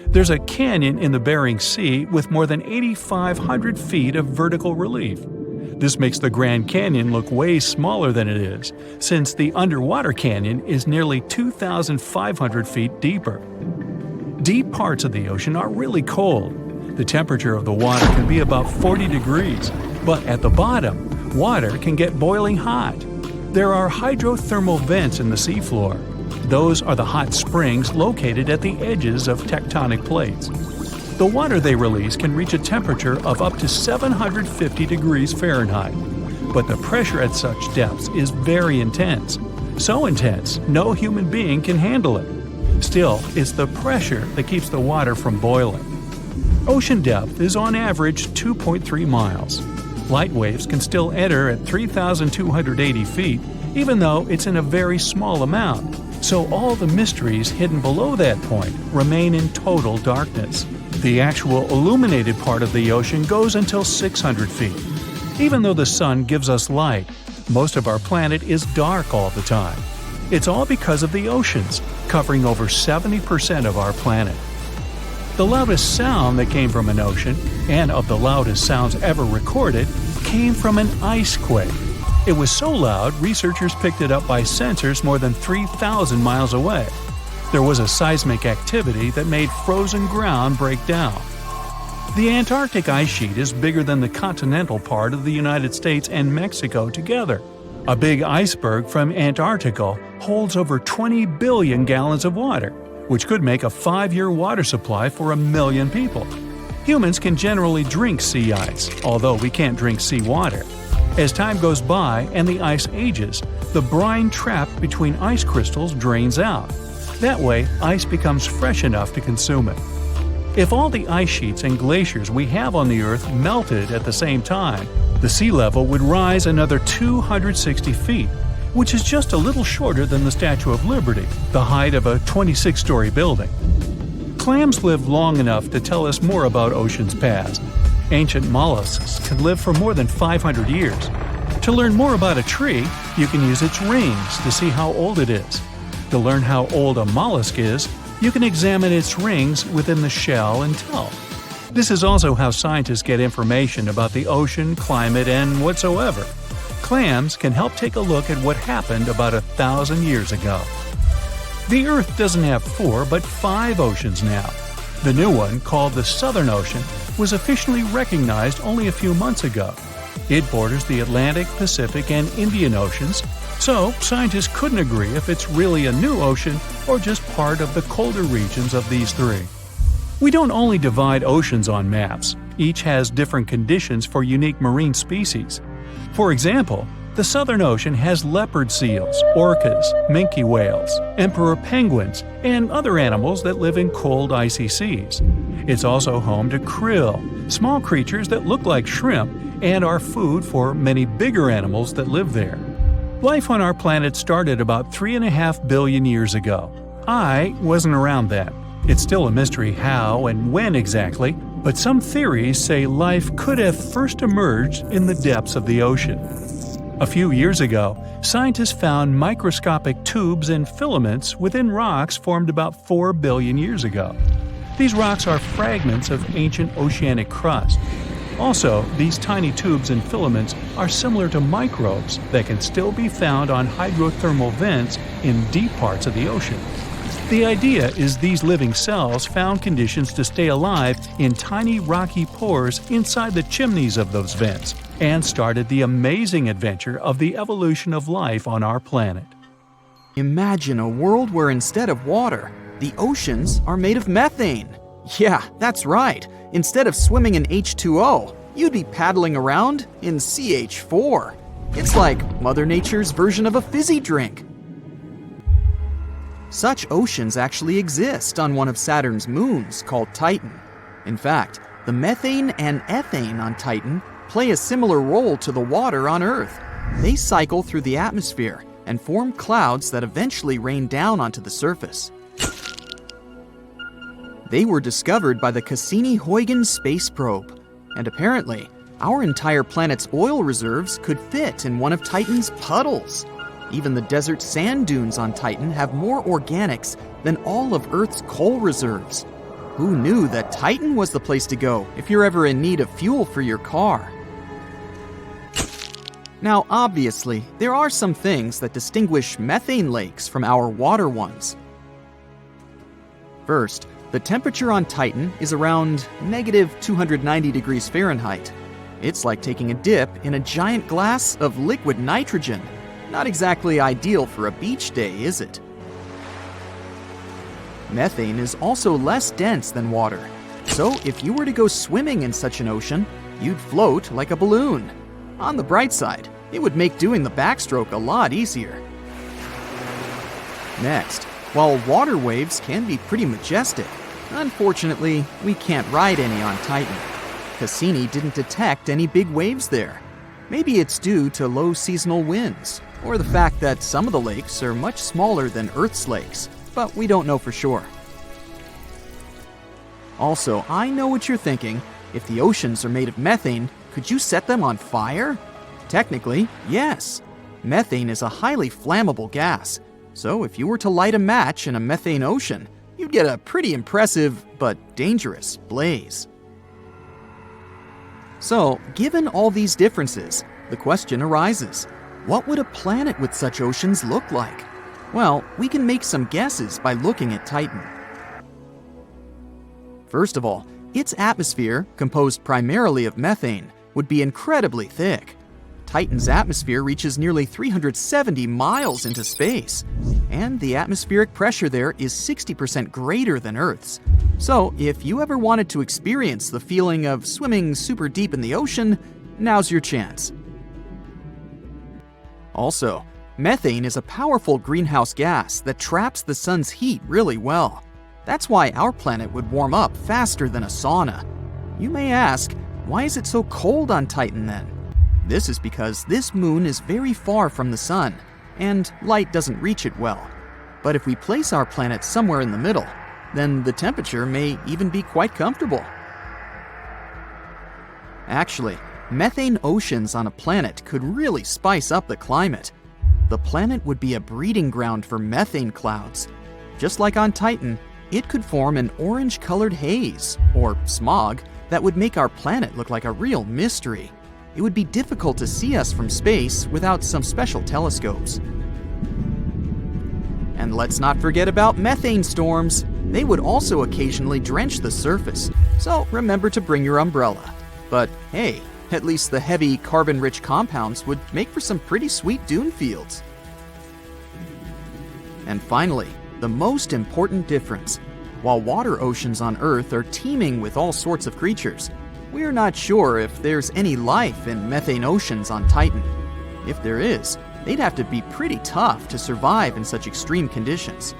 There's a canyon in the Bering Sea with more than 8,500 feet of vertical relief. This makes the Grand Canyon look way smaller than it is, since the underwater canyon is nearly 2,500 feet deeper. Deep parts of the ocean are really cold. The temperature of the water can be about 40 degrees, but at the bottom, water can get boiling hot. There are hydrothermal vents in the seafloor. Those are the hot springs located at the edges of tectonic plates. The water they release can reach a temperature of up to 750 degrees Fahrenheit, but the pressure at such depths is very intense. So intense, no human being can handle it. Still, it's the pressure that keeps the water from boiling. Ocean depth is on average 2.3 miles. Light waves can still enter at 3,280 feet, even though it's in a very small amount. So all the mysteries hidden below that point remain in total darkness. The actual illuminated part of the ocean goes until 600 feet. Even though the sun gives us light, most of our planet is dark all the time. It's all because of the oceans, covering over 70% of our planet. The loudest sound that came from an ocean, and of the loudest sounds ever recorded, came from an ice quake. It was so loud, researchers picked it up by sensors more than 3,000 miles away. There was a seismic activity that made frozen ground break down. The Antarctic ice sheet is bigger than the continental part of the United States and Mexico together. A big iceberg from Antarctica holds over 20 billion gallons of water, which could make a 5-year water supply for 1 million people. Humans can generally drink sea ice, although we can't drink seawater. As time goes by and the ice ages, the brine trapped between ice crystals drains out. That way, ice becomes fresh enough to consume it. If all the ice sheets and glaciers we have on the Earth melted at the same time, the sea level would rise another 260 feet, which is just a little shorter than the Statue of Liberty, the height of a 26-story building. Clams live long enough to tell us more about oceans past. Ancient mollusks can live for more than 500 years. To learn more about a tree, you can use its rings to see how old it is. To learn how old a mollusk is, you can examine its rings within the shell and tell. This is also how scientists get information about the ocean, climate, and whatsoever. Clams can help take a look at what happened about 1,000 years ago. The Earth doesn't have 4 but 5 oceans now. The new one, called the Southern Ocean, was officially recognized only a few months ago. It borders the Atlantic, Pacific, and Indian Oceans, so scientists couldn't agree if it's really a new ocean or just part of the colder regions of these 3. We don't only divide oceans on maps. Each has different conditions for unique marine species. For example, the Southern Ocean has leopard seals, orcas, minke whales, emperor penguins, and other animals that live in cold, icy seas. It's also home to krill, small creatures that look like shrimp and are food for many bigger animals that live there. Life on our planet started about 3.5 billion years ago. I wasn't around then. It's still a mystery how and when exactly, but some theories say life could have first emerged in the depths of the ocean. A few years ago, scientists found microscopic tubes and filaments within rocks formed about 4 billion years ago. These rocks are fragments of ancient oceanic crust. Also, these tiny tubes and filaments are similar to microbes that can still be found on hydrothermal vents in deep parts of the ocean. The idea is these living cells found conditions to stay alive in tiny rocky pores inside the chimneys of those vents, and started the amazing adventure of the evolution of life on our planet. Imagine a world where instead of water, the oceans are made of methane. Yeah, that's right. Instead of swimming in H2O, you'd be paddling around in CH4. It's like Mother Nature's version of a fizzy drink. Such oceans actually exist on one of Saturn's moons called Titan. In fact, the methane and ethane on Titan play a similar role to the water on Earth. They cycle through the atmosphere and form clouds that eventually rain down onto the surface. They were discovered by the Cassini-Huygens space probe, and apparently, our entire planet's oil reserves could fit in one of Titan's puddles. Even the desert sand dunes on Titan have more organics than all of Earth's coal reserves. Who knew that Titan was the place to go if you're ever in need of fuel for your car? Now, obviously, there are some things that distinguish methane lakes from our water ones. First, the temperature on Titan is around negative 290 degrees Fahrenheit. It's like taking a dip in a giant glass of liquid nitrogen. Not exactly ideal for a beach day, is it? Methane is also less dense than water, so if you were to go swimming in such an ocean, you'd float like a balloon. On the bright side, it would make doing the backstroke a lot easier. Next, while water waves can be pretty majestic, unfortunately, we can't ride any on Titan. Cassini didn't detect any big waves there. Maybe it's due to low seasonal winds, or the fact that some of the lakes are much smaller than Earth's lakes, but we don't know for sure. Also, I know what you're thinking. If the oceans are made of methane, could you set them on fire? Technically, yes. Methane is a highly flammable gas, so if you were to light a match in a methane ocean, you'd get a pretty impressive but dangerous blaze. So, given all these differences, the question arises, what would a planet with such oceans look like? Well, we can make some guesses by looking at Titan. First of all, its atmosphere, composed primarily of methane, would be incredibly thick. Titan's atmosphere reaches nearly 370 miles into space, and the atmospheric pressure there is 60% greater than Earth's. So, if you ever wanted to experience the feeling of swimming super deep in the ocean, now's your chance. Also, methane is a powerful greenhouse gas that traps the sun's heat really well. That's why our planet would warm up faster than a sauna. You may ask, why is it so cold on Titan then? This is because this moon is very far from the sun, and light doesn't reach it well. But if we place our planet somewhere in the middle, then the temperature may even be quite comfortable. Actually, methane oceans on a planet could really spice up the climate. The planet would be a breeding ground for methane clouds. Just like on Titan, it could form an orange-colored haze, or smog, that would make our planet look like a real mystery. It would be difficult to see us from space without some special telescopes. And let's not forget about methane storms. They would also occasionally drench the surface, so remember to bring your umbrella. But hey, at least the heavy carbon-rich compounds would make for some pretty sweet dune fields. And finally, the most important difference. While water oceans on Earth are teeming with all sorts of creatures, we're not sure if there's any life in methane oceans on Titan. If there is, they'd have to be pretty tough to survive in such extreme conditions.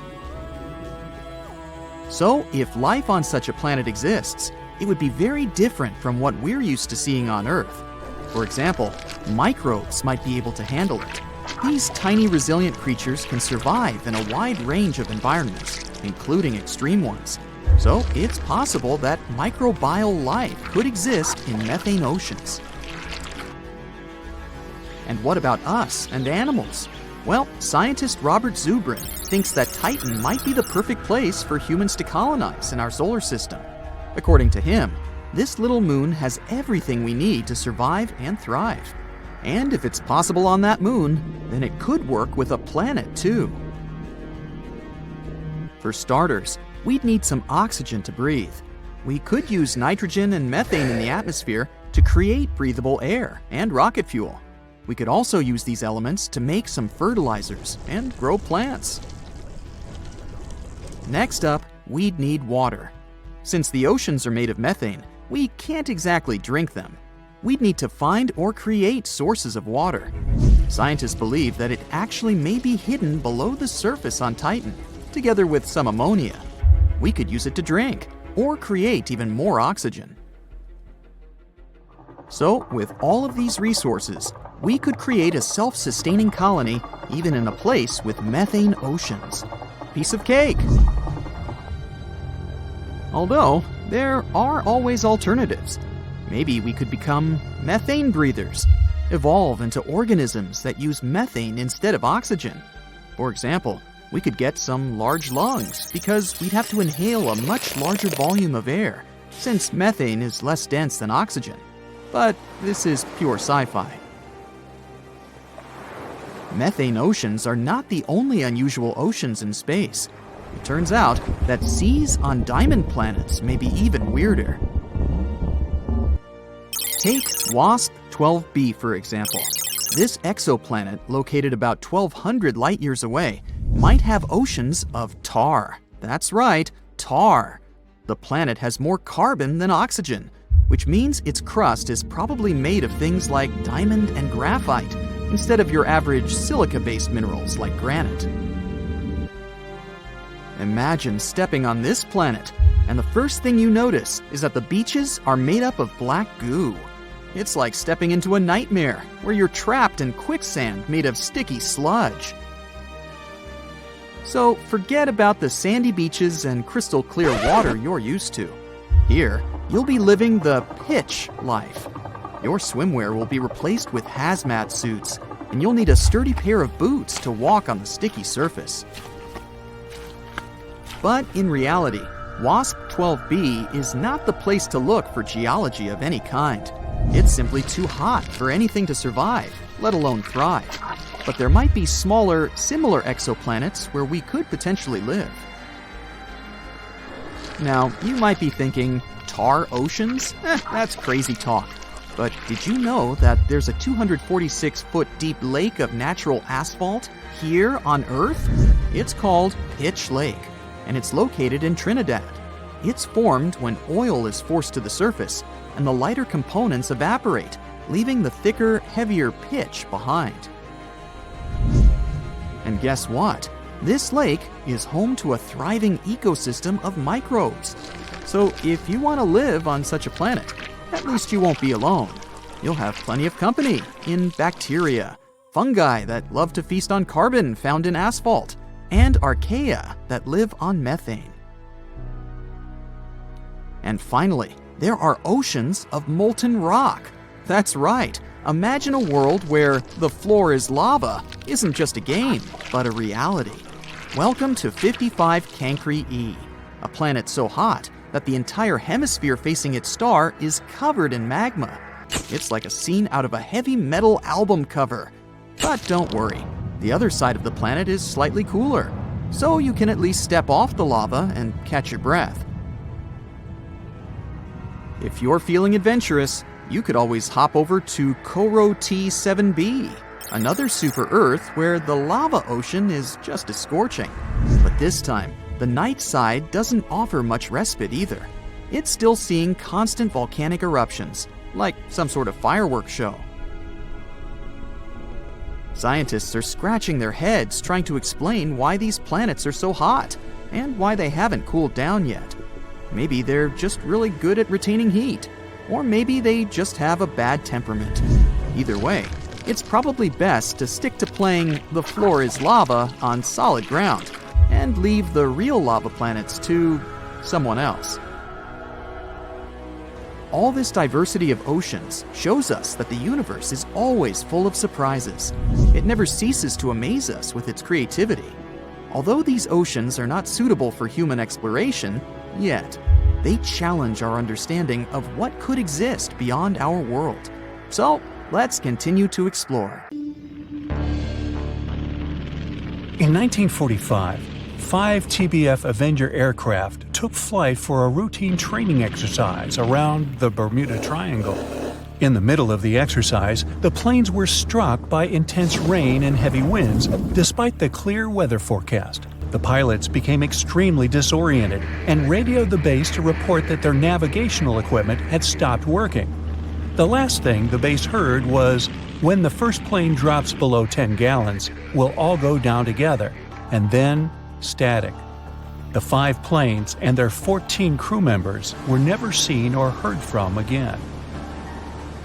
So, if life on such a planet exists, it would be very different from what we're used to seeing on Earth. For example, microbes might be able to handle it. These tiny resilient creatures can survive in a wide range of environments, including extreme ones. So it's possible that microbial life could exist in methane oceans. And what about us and animals? Well, scientist Robert Zubrin thinks that Titan might be the perfect place for humans to colonize in our solar system. According to him, this little moon has everything we need to survive and thrive. And if it's possible on that moon, then it could work with a planet too. For starters, we'd need some oxygen to breathe. We could use nitrogen and methane in the atmosphere to create breathable air and rocket fuel. We could also use these elements to make some fertilizers and grow plants. Next up, we'd need water. Since the oceans are made of methane, we can't exactly drink them. We'd need to find or create sources of water. Scientists believe that it actually may be hidden below the surface on Titan, together with some ammonia. We could use it to drink, or create even more oxygen. So, with all of these resources, we could create a self-sustaining colony even in a place with methane oceans. Piece of cake! Although, there are always alternatives. Maybe we could become methane breathers, evolve into organisms that use methane instead of oxygen. For example, we could get some large lungs because we'd have to inhale a much larger volume of air, since methane is less dense than oxygen. But this is pure sci-fi. Methane oceans are not the only unusual oceans in space. It turns out that seas on diamond planets may be even weirder. Take WASP-12b, for example. This exoplanet, located about 1,200 light-years away, might have oceans of tar. That's right, tar. The planet has more carbon than oxygen, which means its crust is probably made of things like diamond and graphite, instead of your average silica-based minerals like granite. Imagine stepping on this planet, and the first thing you notice is that the beaches are made up of black goo. It's like stepping into a nightmare, where you're trapped in quicksand made of sticky sludge. So forget about the sandy beaches and crystal clear water you're used to. Here, you'll be living the pitch life. Your swimwear will be replaced with hazmat suits, and you'll need a sturdy pair of boots to walk on the sticky surface. But in reality, WASP-12b is not the place to look for geology of any kind. It's simply too hot for anything to survive, let alone thrive. But there might be smaller, similar exoplanets where we could potentially live. Now, you might be thinking, tar oceans? That's crazy talk. But did you know that there's a 246-foot deep lake of natural asphalt here on Earth? It's called Pitch Lake, and it's located in Trinidad. It's formed when oil is forced to the surface, and the lighter components evaporate, leaving the thicker, heavier pitch behind. And guess what? This lake is home to a thriving ecosystem of microbes. So if you want to live on such a planet, at least you won't be alone. You'll have plenty of company in bacteria, fungi that love to feast on carbon found in asphalt, and archaea that live on methane. And finally, there are oceans of molten rock. That's right. Imagine a world where the floor is lava isn't just a game, but a reality. Welcome to 55 Cancri E, a planet so hot that the entire hemisphere facing its star is covered in magma. It's like a scene out of a heavy metal album cover. But don't worry, the other side of the planet is slightly cooler, so you can at least step off the lava and catch your breath. If you're feeling adventurous, you could always hop over to Coro T7b, another super Earth where the lava ocean is just as scorching. But this time, the night side doesn't offer much respite either. It's still seeing constant volcanic eruptions, like some sort of fireworks show. Scientists are scratching their heads trying to explain why these planets are so hot, and why they haven't cooled down yet. Maybe they're just really good at retaining heat, or maybe they just have a bad temperament. Either way, it's probably best to stick to playing the floor is lava on solid ground, and leave the real lava planets to someone else. All this diversity of oceans shows us that the universe is always full of surprises. It never ceases to amaze us with its creativity. Although these oceans are not suitable for human exploration yet, they challenge our understanding of what could exist beyond our world. So, let's continue to explore. In 1945, 5 TBF Avenger aircraft took flight for a routine training exercise around the Bermuda Triangle. In the middle of the exercise, the planes were struck by intense rain and heavy winds, despite the clear weather forecast. The pilots became extremely disoriented and radioed the base to report that their navigational equipment had stopped working. The last thing the base heard was, "When the first plane drops below 10 gallons, we'll all go down together," and then static. The 5 planes and their 14 crew members were never seen or heard from again.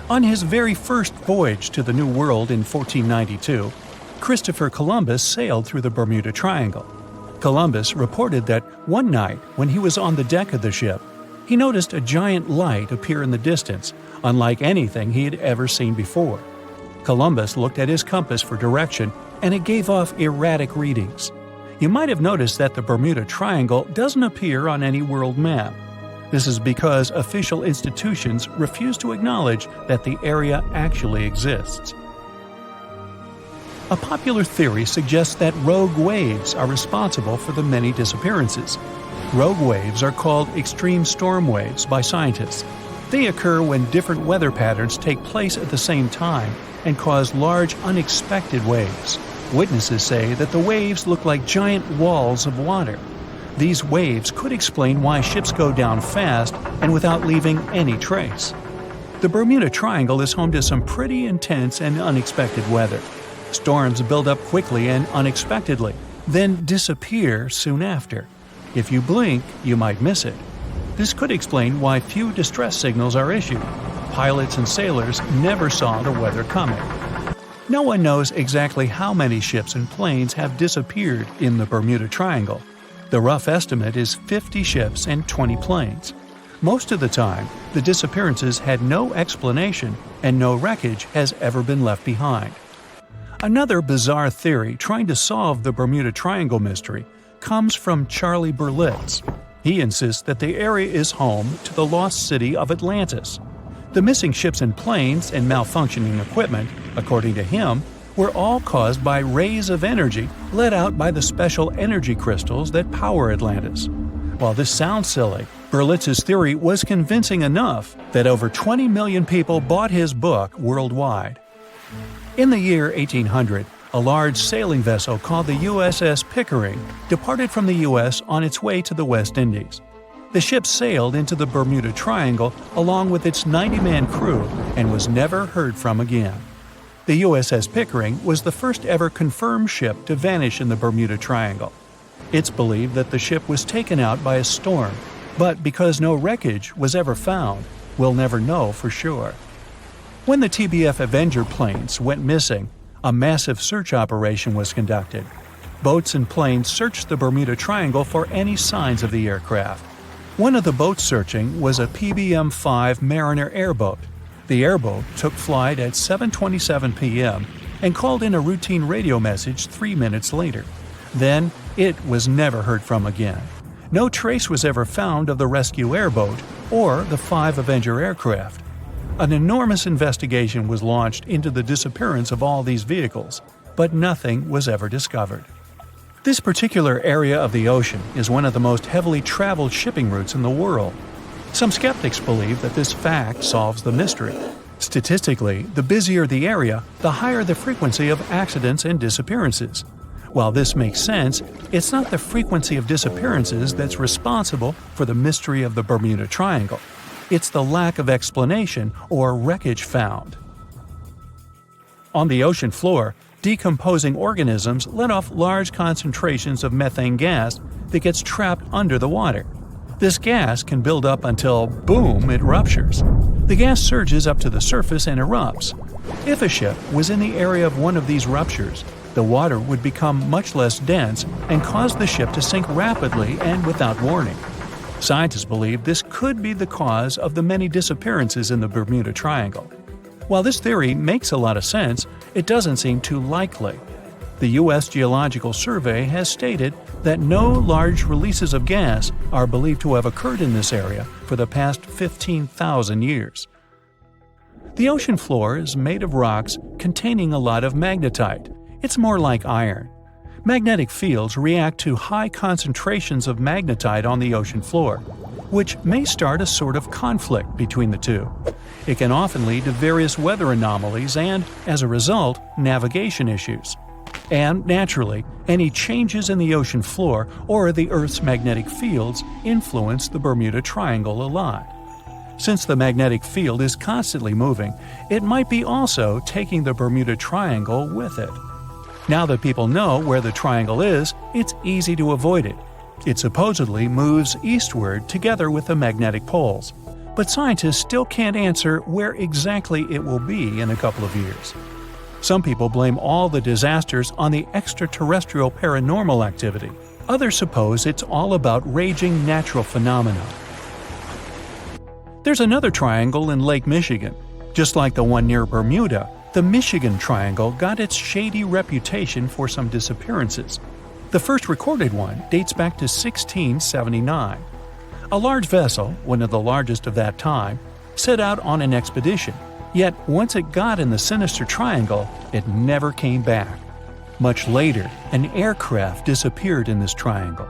On his very first voyage to the New World in 1492, Christopher Columbus sailed through the Bermuda Triangle. Columbus reported that one night when he was on the deck of the ship, he noticed a giant light appear in the distance, unlike anything he had ever seen before. Columbus looked at his compass for direction, and it gave off erratic readings. You might have noticed that the Bermuda Triangle doesn't appear on any world map. This is because official institutions refuse to acknowledge that the area actually exists. A popular theory suggests that rogue waves are responsible for the many disappearances. Rogue waves are called extreme storm waves by scientists. They occur when different weather patterns take place at the same time and cause large unexpected waves. Witnesses say that the waves look like giant walls of water. These waves could explain why ships go down fast and without leaving any trace. The Bermuda Triangle is home to some pretty intense and unexpected weather. Storms build up quickly and unexpectedly, then disappear soon after. If you blink, you might miss it. This could explain why few distress signals are issued. Pilots and sailors never saw the weather coming. No one knows exactly how many ships and planes have disappeared in the Bermuda Triangle. The rough estimate is 50 ships and 20 planes. Most of the time, the disappearances had no explanation and no wreckage has ever been left behind. Another bizarre theory trying to solve the Bermuda Triangle mystery comes from Charlie Berlitz. He insists that the area is home to the lost city of Atlantis. The missing ships and planes and malfunctioning equipment, according to him, were all caused by rays of energy let out by the special energy crystals that power Atlantis. While this sounds silly, Berlitz's theory was convincing enough that over 20 million people bought his book worldwide. In the year 1800, a large sailing vessel called the USS Pickering departed from the U.S. on its way to the West Indies. The ship sailed into the Bermuda Triangle along with its 90-man crew and was never heard from again. The USS Pickering was the first ever confirmed ship to vanish in the Bermuda Triangle. It's believed that the ship was taken out by a storm, but because no wreckage was ever found, we'll never know for sure. When the TBF Avenger planes went missing, a massive search operation was conducted. Boats and planes searched the Bermuda Triangle for any signs of the aircraft. One of the boats searching was a PBM-5 Mariner airboat. The airboat took flight at 7:27 p.m. and called in a routine radio message 3 minutes later. Then, it was never heard from again. No trace was ever found of the rescue airboat or the 5 Avenger aircraft. An enormous investigation was launched into the disappearance of all these vehicles, but nothing was ever discovered. This particular area of the ocean is one of the most heavily traveled shipping routes in the world. Some skeptics believe that this fact solves the mystery. Statistically, the busier the area, the higher the frequency of accidents and disappearances. While this makes sense, it's not the frequency of disappearances that's responsible for the mystery of the Bermuda Triangle. It's the lack of explanation or wreckage found. On the ocean floor, decomposing organisms let off large concentrations of methane gas that gets trapped under the water. This gas can build up until, boom, it ruptures. The gas surges up to the surface and erupts. If a ship was in the area of one of these ruptures, the water would become much less dense and cause the ship to sink rapidly and without warning. Scientists believe this could be the cause of the many disappearances in the Bermuda Triangle. While this theory makes a lot of sense, it doesn't seem too likely. The U.S. Geological Survey has stated that no large releases of gas are believed to have occurred in this area for the past 15,000 years. The ocean floor is made of rocks containing a lot of magnetite. It's more like iron. Magnetic fields react to high concentrations of magnetite on the ocean floor, which may start a sort of conflict between the two. It can often lead to various weather anomalies and, as a result, navigation issues. And, naturally, any changes in the ocean floor or the Earth's magnetic fields influence the Bermuda Triangle a lot. Since the magnetic field is constantly moving, it might be also taking the Bermuda Triangle with it. Now that people know where the triangle is, it's easy to avoid it. It supposedly moves eastward together with the magnetic poles, but scientists still can't answer where exactly it will be in a couple of years. Some people blame all the disasters on the extraterrestrial paranormal activity. Others suppose it's all about raging natural phenomena. There's another triangle in Lake Michigan. Just like the one near Bermuda, the Michigan Triangle got its shady reputation for some disappearances. The first recorded one dates back to 1679. A large vessel, one of the largest of that time, set out on an expedition. Yet once it got in the sinister triangle, it never came back. Much later, an aircraft disappeared in this triangle.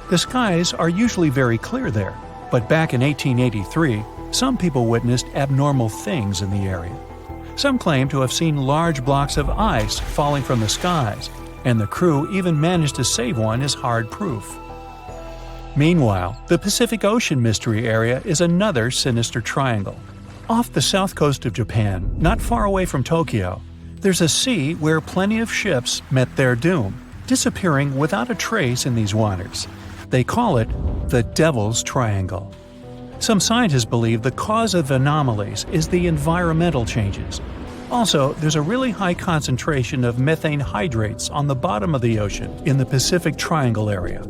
The skies are usually very clear there, but back in 1883, some people witnessed abnormal things in the area. Some claim to have seen large blocks of ice falling from the skies, and the crew even managed to save one as hard proof. Meanwhile, the Pacific Ocean Mystery Area is another sinister triangle. Off the south coast of Japan, not far away from Tokyo, there's a sea where plenty of ships met their doom, disappearing without a trace in these waters. They call it the Devil's Triangle. Some scientists believe the cause of anomalies is the environmental changes. Also, there's a really high concentration of methane hydrates on the bottom of the ocean in the Pacific Triangle area.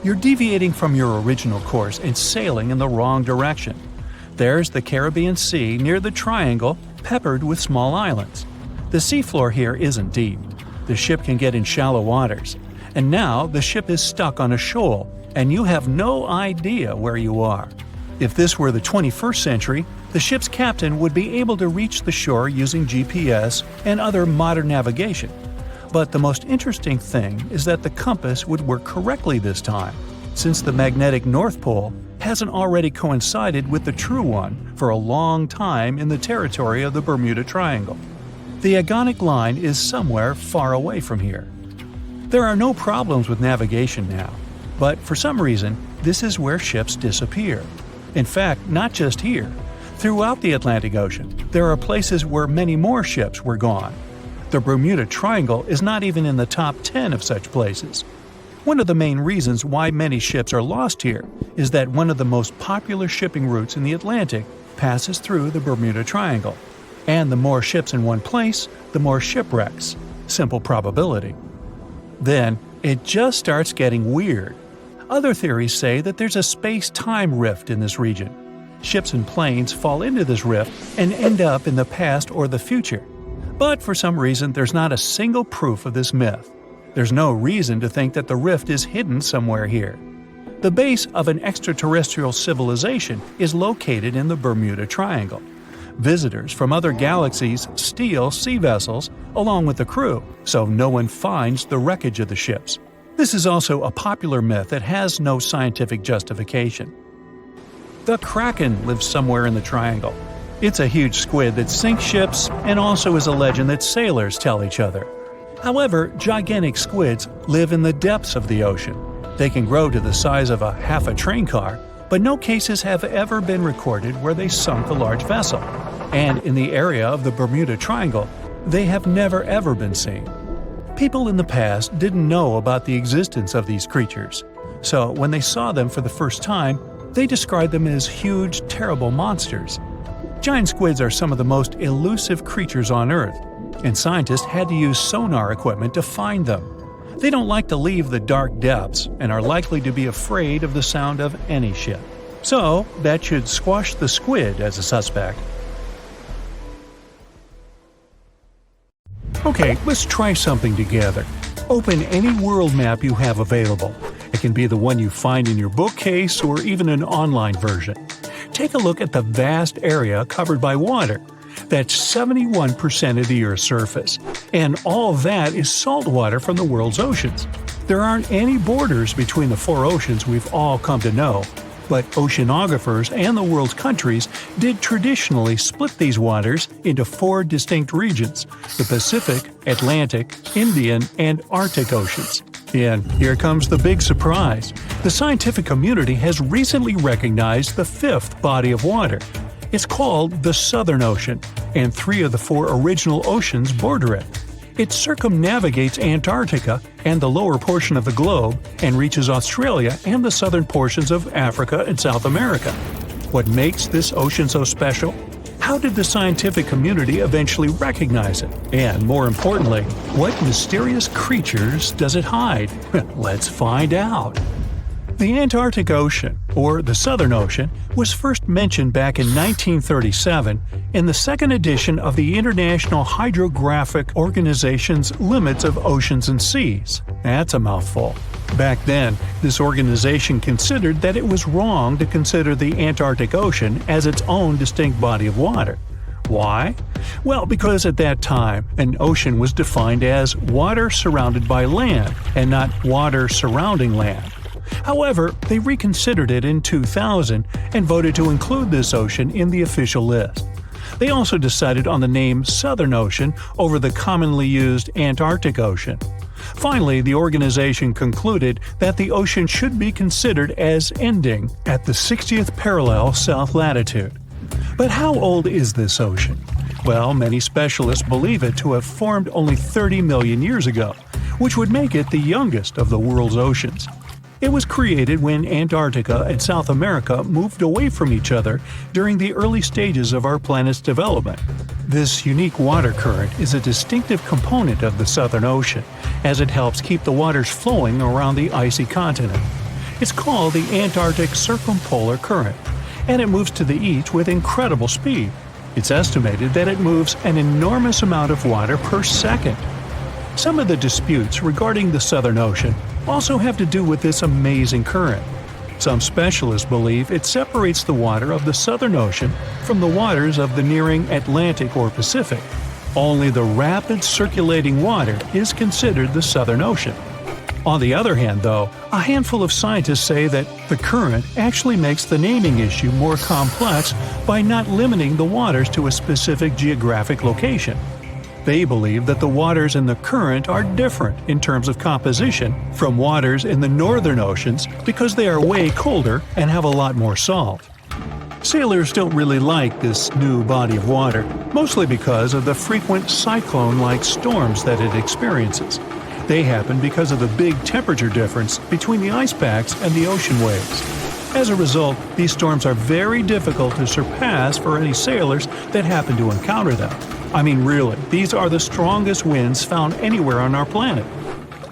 You're deviating from your original course and sailing in the wrong direction. There's the Caribbean Sea near the triangle, peppered with small islands. The seafloor here isn't deep. The ship can get in shallow waters. And now the ship is stuck on a shoal, and you have no idea where you are. If this were the 21st century, the ship's captain would be able to reach the shore using GPS and other modern navigation. But the most interesting thing is that the compass would work correctly this time, since the magnetic North Pole hasn't already coincided with the true one for a long time in the territory of the Bermuda Triangle. The agonic line is somewhere far away from here. There are no problems with navigation now, but for some reason, this is where ships disappear. In fact, not just here. Throughout the Atlantic Ocean, there are places where many more ships were gone. The Bermuda Triangle is not even in the top 10 of such places. One of the main reasons why many ships are lost here is that one of the most popular shipping routes in the Atlantic passes through the Bermuda Triangle. And the more ships in one place, the more shipwrecks. Simple probability. Then, it just starts getting weird. Other theories say that there's a space-time rift in this region. Ships and planes fall into this rift and end up in the past or the future. But for some reason, there's not a single proof of this myth. There's no reason to think that the rift is hidden somewhere here. The base of an extraterrestrial civilization is located in the Bermuda Triangle. Visitors from other galaxies steal sea vessels along with the crew, so no one finds the wreckage of the ships. This is also a popular myth that has no scientific justification. The Kraken lives somewhere in the triangle. It's a huge squid that sinks ships and also is a legend that sailors tell each other. However, gigantic squids live in the depths of the ocean. They can grow to the size of half a train car, but no cases have ever been recorded where they sunk a large vessel. And in the area of the Bermuda Triangle, they have never ever been seen. People in the past didn't know about the existence of these creatures, so when they saw them for the first time, they described them as huge, terrible monsters. Giant squids are some of the most elusive creatures on Earth, and scientists had to use sonar equipment to find them. They don't like to leave the dark depths and are likely to be afraid of the sound of any ship. So, that should squash the squid as a suspect. Okay, let's try something together. Open any world map you have available. It can be the one you find in your bookcase or even an online version. Take a look at the vast area covered by water. That's 71% of the Earth's surface, and all that is salt water from the world's oceans. There aren't any borders between the four oceans we've all come to know, but oceanographers and the world's countries did traditionally split these waters into four distinct regions: the Pacific, Atlantic, Indian, and Arctic Oceans. And here comes the big surprise. The scientific community has recently recognized the fifth body of water. It's called the Southern Ocean, and three of the four original oceans border it. It circumnavigates Antarctica and the lower portion of the globe and reaches Australia and the southern portions of Africa and South America. What makes this ocean so special? How did the scientific community eventually recognize it? And more importantly, what mysterious creatures does it hide? Let's find out. The Antarctic Ocean, or the Southern Ocean, was first mentioned back in 1937 in the second edition of the International Hydrographic Organization's Limits of Oceans and Seas. That's a mouthful. Back then, this organization considered that it was wrong to consider the Antarctic Ocean as its own distinct body of water. Why? Well, because at that time, an ocean was defined as water surrounded by land, and not water surrounding land. However, they reconsidered it in 2000 and voted to include this ocean in the official list. They also decided on the name Southern Ocean over the commonly used Antarctic Ocean. Finally, the organization concluded that the ocean should be considered as ending at the 60th parallel south latitude. But how old is this ocean? Well, many specialists believe it to have formed only 30 million years ago, which would make it the youngest of the world's oceans. It was created when Antarctica and South America moved away from each other during the early stages of our planet's development. This unique water current is a distinctive component of the Southern Ocean, as it helps keep the waters flowing around the icy continent. It's called the Antarctic Circumpolar Current, and it moves to the east with incredible speed. It's estimated that it moves an enormous amount of water per second. Some of the disputes regarding the Southern Ocean also have to do with this amazing current. Some specialists believe it separates the water of the Southern Ocean from the waters of the nearing Atlantic or Pacific. Only the rapid circulating water is considered the Southern Ocean. On the other hand, though, a handful of scientists say that the current actually makes the naming issue more complex by not limiting the waters to a specific geographic location. They believe that the waters in the current are different in terms of composition from waters in the northern oceans because they are way colder and have a lot more salt. Sailors don't really like this new body of water, mostly because of the frequent cyclone-like storms that it experiences. They happen because of the big temperature difference between the ice packs and the ocean waves. As a result, these storms are very difficult to surpass for any sailors that happen to encounter them. I mean, really, these are the strongest winds found anywhere on our planet.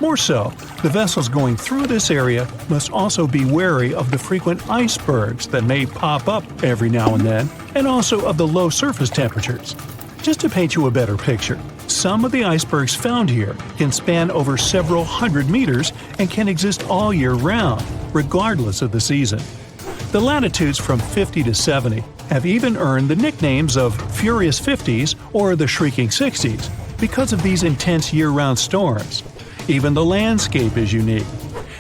More so, the vessels going through this area must also be wary of the frequent icebergs that may pop up every now and then, and also of the low surface temperatures. Just to paint you a better picture, some of the icebergs found here can span over several hundred meters and can exist all year round, regardless of the season. The latitudes from 50 to 70 have even earned the nicknames of Furious 50s or the Shrieking 60s because of these intense year-round storms. Even the landscape is unique.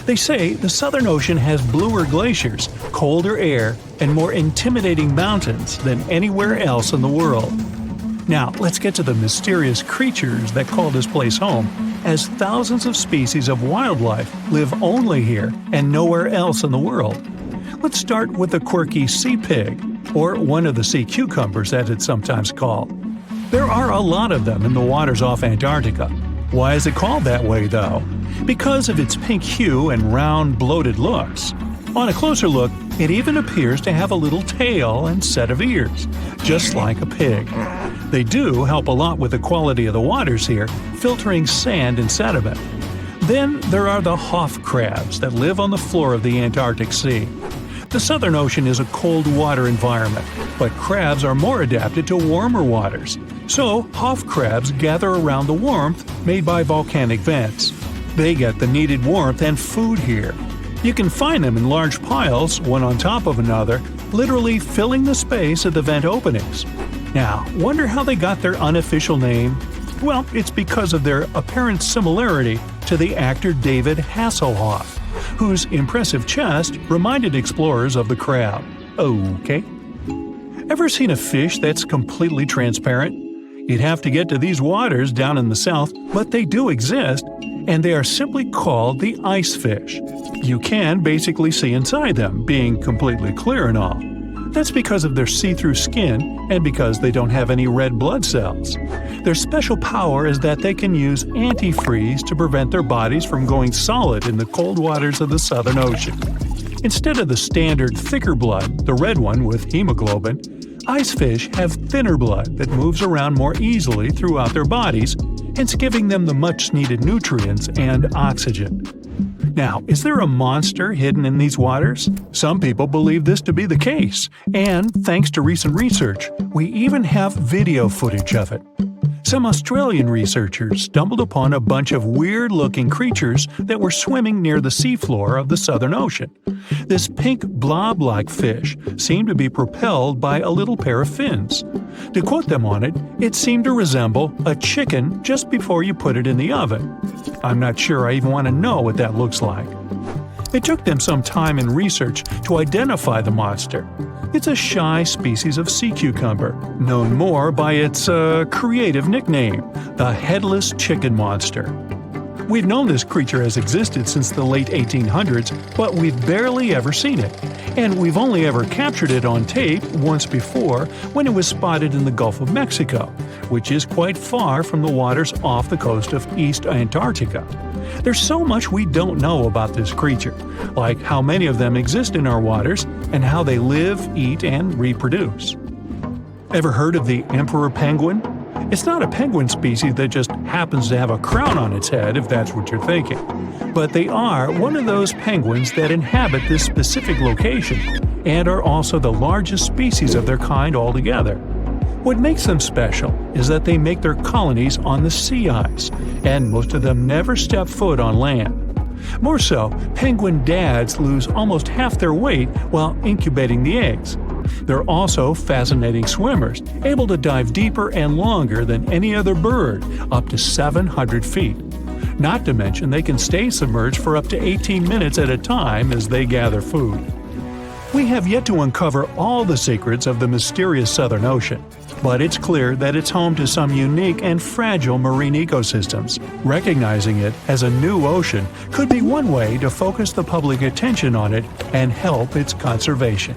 They say the Southern Ocean has bluer glaciers, colder air, and more intimidating mountains than anywhere else in the world. Now, let's get to the mysterious creatures that call this place home, as thousands of species of wildlife live only here and nowhere else in the world. Let's start with the quirky sea pig, or one of the sea cucumbers as it's sometimes called. There are a lot of them in the waters off Antarctica. Why is it called that way, though? Because of its pink hue and round, bloated looks. On a closer look, it even appears to have a little tail and set of ears, just like a pig. They do help a lot with the quality of the waters here, filtering sand and sediment. Then there are the Hoff crabs that live on the floor of the Antarctic Sea. The Southern Ocean is a cold water environment, but crabs are more adapted to warmer waters. So, Hoff crabs gather around the warmth made by volcanic vents. They get the needed warmth and food here. You can find them in large piles, one on top of another, literally filling the space of the vent openings. Now, wonder how they got their unofficial name? Well, it's because of their apparent similarity to the actor David Hasselhoff, whose impressive chest reminded explorers of the crab. Okay. Ever seen a fish that's completely transparent? You'd have to get to these waters down in the south, but they do exist, and they are simply called the ice fish. You can basically see inside them, being completely clear and all. That's because of their see-through skin and because they don't have any red blood cells. Their special power is that they can use antifreeze to prevent their bodies from going solid in the cold waters of the Southern Ocean. Instead of the standard thicker blood, the red one with hemoglobin, ice fish have thinner blood that moves around more easily throughout their bodies, hence giving them the much-needed nutrients and oxygen. Now, is there a monster hidden in these waters? Some people believe this to be the case, and thanks to recent research, we even have video footage of it. Some Australian researchers stumbled upon a bunch of weird-looking creatures that were swimming near the seafloor of the Southern Ocean. This pink blob-like fish seemed to be propelled by a little pair of fins. To quote them on it, it seemed to resemble a chicken just before you put it in the oven. I'm not sure I even want to know what that looks like. It took them some time and research to identify the monster. It's a shy species of sea cucumber, known more by its creative nickname, the headless chicken monster. We've known this creature has existed since the late 1800s, but we've barely ever seen it. And we've only ever captured it on tape once before when it was spotted in the Gulf of Mexico, which is quite far from the waters off the coast of East Antarctica. There's so much we don't know about this creature, like how many of them exist in our waters and how they live, eat, and reproduce. Ever heard of the emperor penguin? It's not a penguin species that just happens to have a crown on its head, if that's what you're thinking. But they are one of those penguins that inhabit this specific location and are also the largest species of their kind altogether. What makes them special is that they make their colonies on the sea ice, and most of them never step foot on land. More so, penguin dads lose almost half their weight while incubating the eggs. They're also fascinating swimmers, able to dive deeper and longer than any other bird, up to 700 feet. Not to mention they can stay submerged for up to 18 minutes at a time as they gather food. We have yet to uncover all the secrets of the mysterious Southern Ocean, but it's clear that it's home to some unique and fragile marine ecosystems. Recognizing it as a new ocean could be one way to focus the public attention on it and help its conservation.